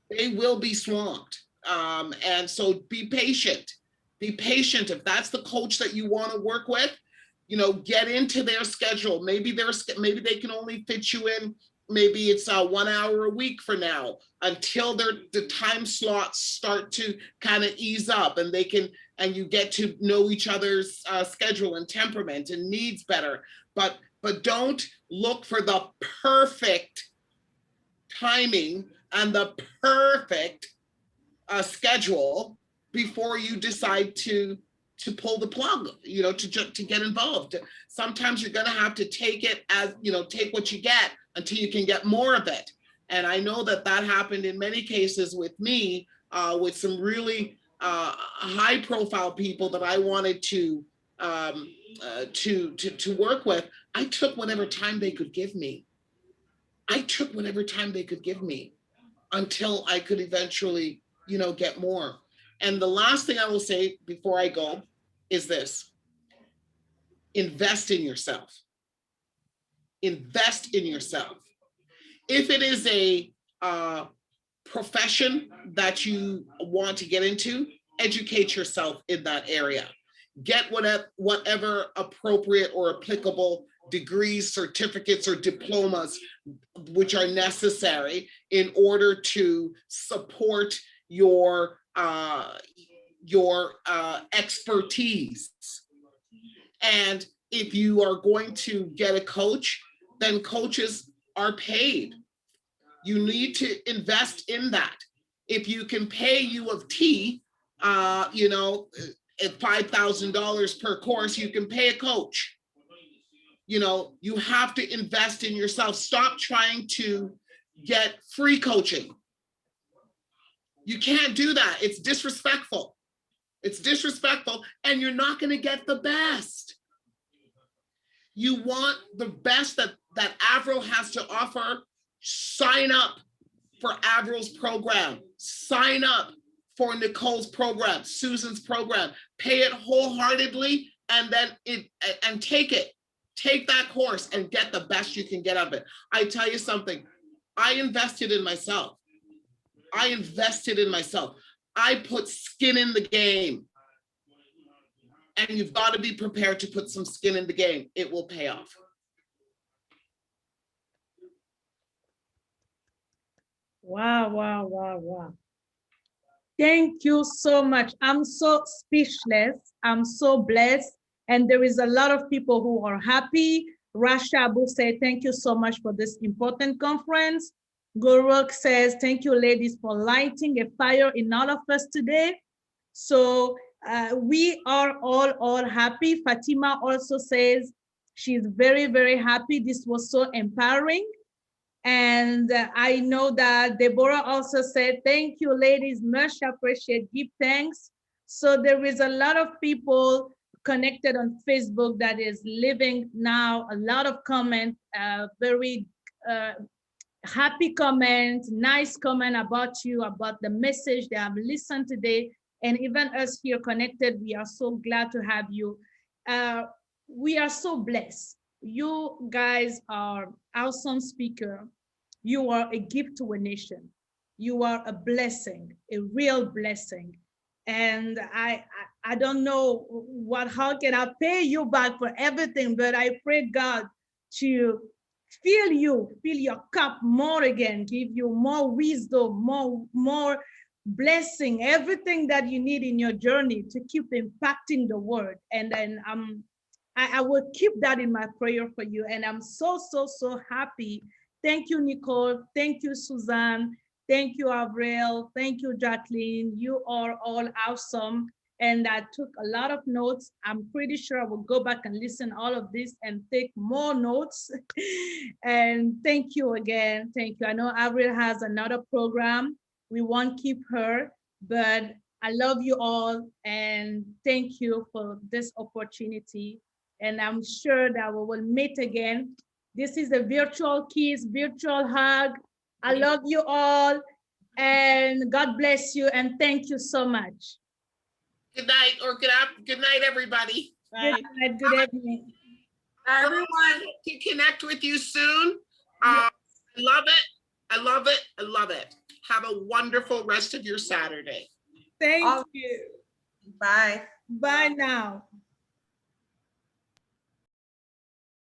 They will be swamped. And so be patient. Be patient. If that's the coach that you want to work with, you know, get into their schedule. Maybe they can only fit you in. Maybe it's 1 hour a week for now until the time slots start to kind of ease up and you get to know each other's schedule and temperament and needs better. But don't look for the perfect timing and the perfect schedule before you decide to pull the plug, you know, to get involved. Sometimes you're going to have to take it as, you know, take what you get until you can get more of it. And I know that happened in many cases with me, with some really high profile people that I wanted to work with. I took whatever time they could give me. Until I could eventually, you know, get more. And the last thing I will say before I go is this: invest in yourself. Invest in yourself. If it is a profession that you want to get into, educate yourself in that area. Get whatever appropriate or applicable degrees, certificates, or diplomas which are necessary in order to support your expertise. And if you are going to get a coach, then coaches are paid. You need to invest in that. If you can pay U of T, you know, at $5,000 per course, you can pay a coach. You know, you have to invest in yourself. Stop trying to get free coaching. You can't do that. It's disrespectful. It's disrespectful, and you're not going to get the best. You want the best that Avril has to offer. Sign up for Avril's program. Sign up for Nicole's program, Susan's program. Pay it wholeheartedly, and then take it. Take that course and get the best you can get out of it. I tell you something, I invested in myself. I put skin in the game. And you've got to be prepared to put some skin in the game. It will pay off. Wow. Thank you so much. I'm so speechless. I'm so blessed. And there is a lot of people who are happy. Rasha Abu said, thank you so much for this important conference. Guruk says, thank you, ladies, for lighting a fire in all of us today. So we are all happy. Fatima also says she's very, very happy. This was so empowering. And I know that Deborah also said, thank you, ladies, much appreciate, give thanks. So there is a lot of people connected on Facebook that is living now, a lot of comments, very happy comments, nice comment about you, about the message they have listened today. And even us here connected, we are so glad to have you. We are so blessed. You guys are awesome speaker. You are a gift to a nation. You are a blessing, a real blessing. And I don't know how can I pay you back for everything, but I pray God to fill your cup more again, give you more wisdom, more blessing, everything that you need in your journey to keep impacting the world. And then I will keep that in my prayer for you. And I'm so happy. Thank you, Nicole. Thank you, Suzanne. Thank you, Avril. Thank you, Jacqueline. You are all awesome. And I took a lot of notes. I'm pretty sure I will go back and listen all of this and take more notes. And thank you again. Thank you. I know Avril has another program. We won't keep her, but I love you all. And thank you for this opportunity. And I'm sure that we will meet again. This is a virtual kiss, virtual hug. I love you all, and God bless you, and thank you so much. Good night or good night, everybody. Good night, good evening. Everyone, to connect with you soon. I love it. I love it. I love it. Have a wonderful rest of your Saturday. Thank you. Bye. Bye now.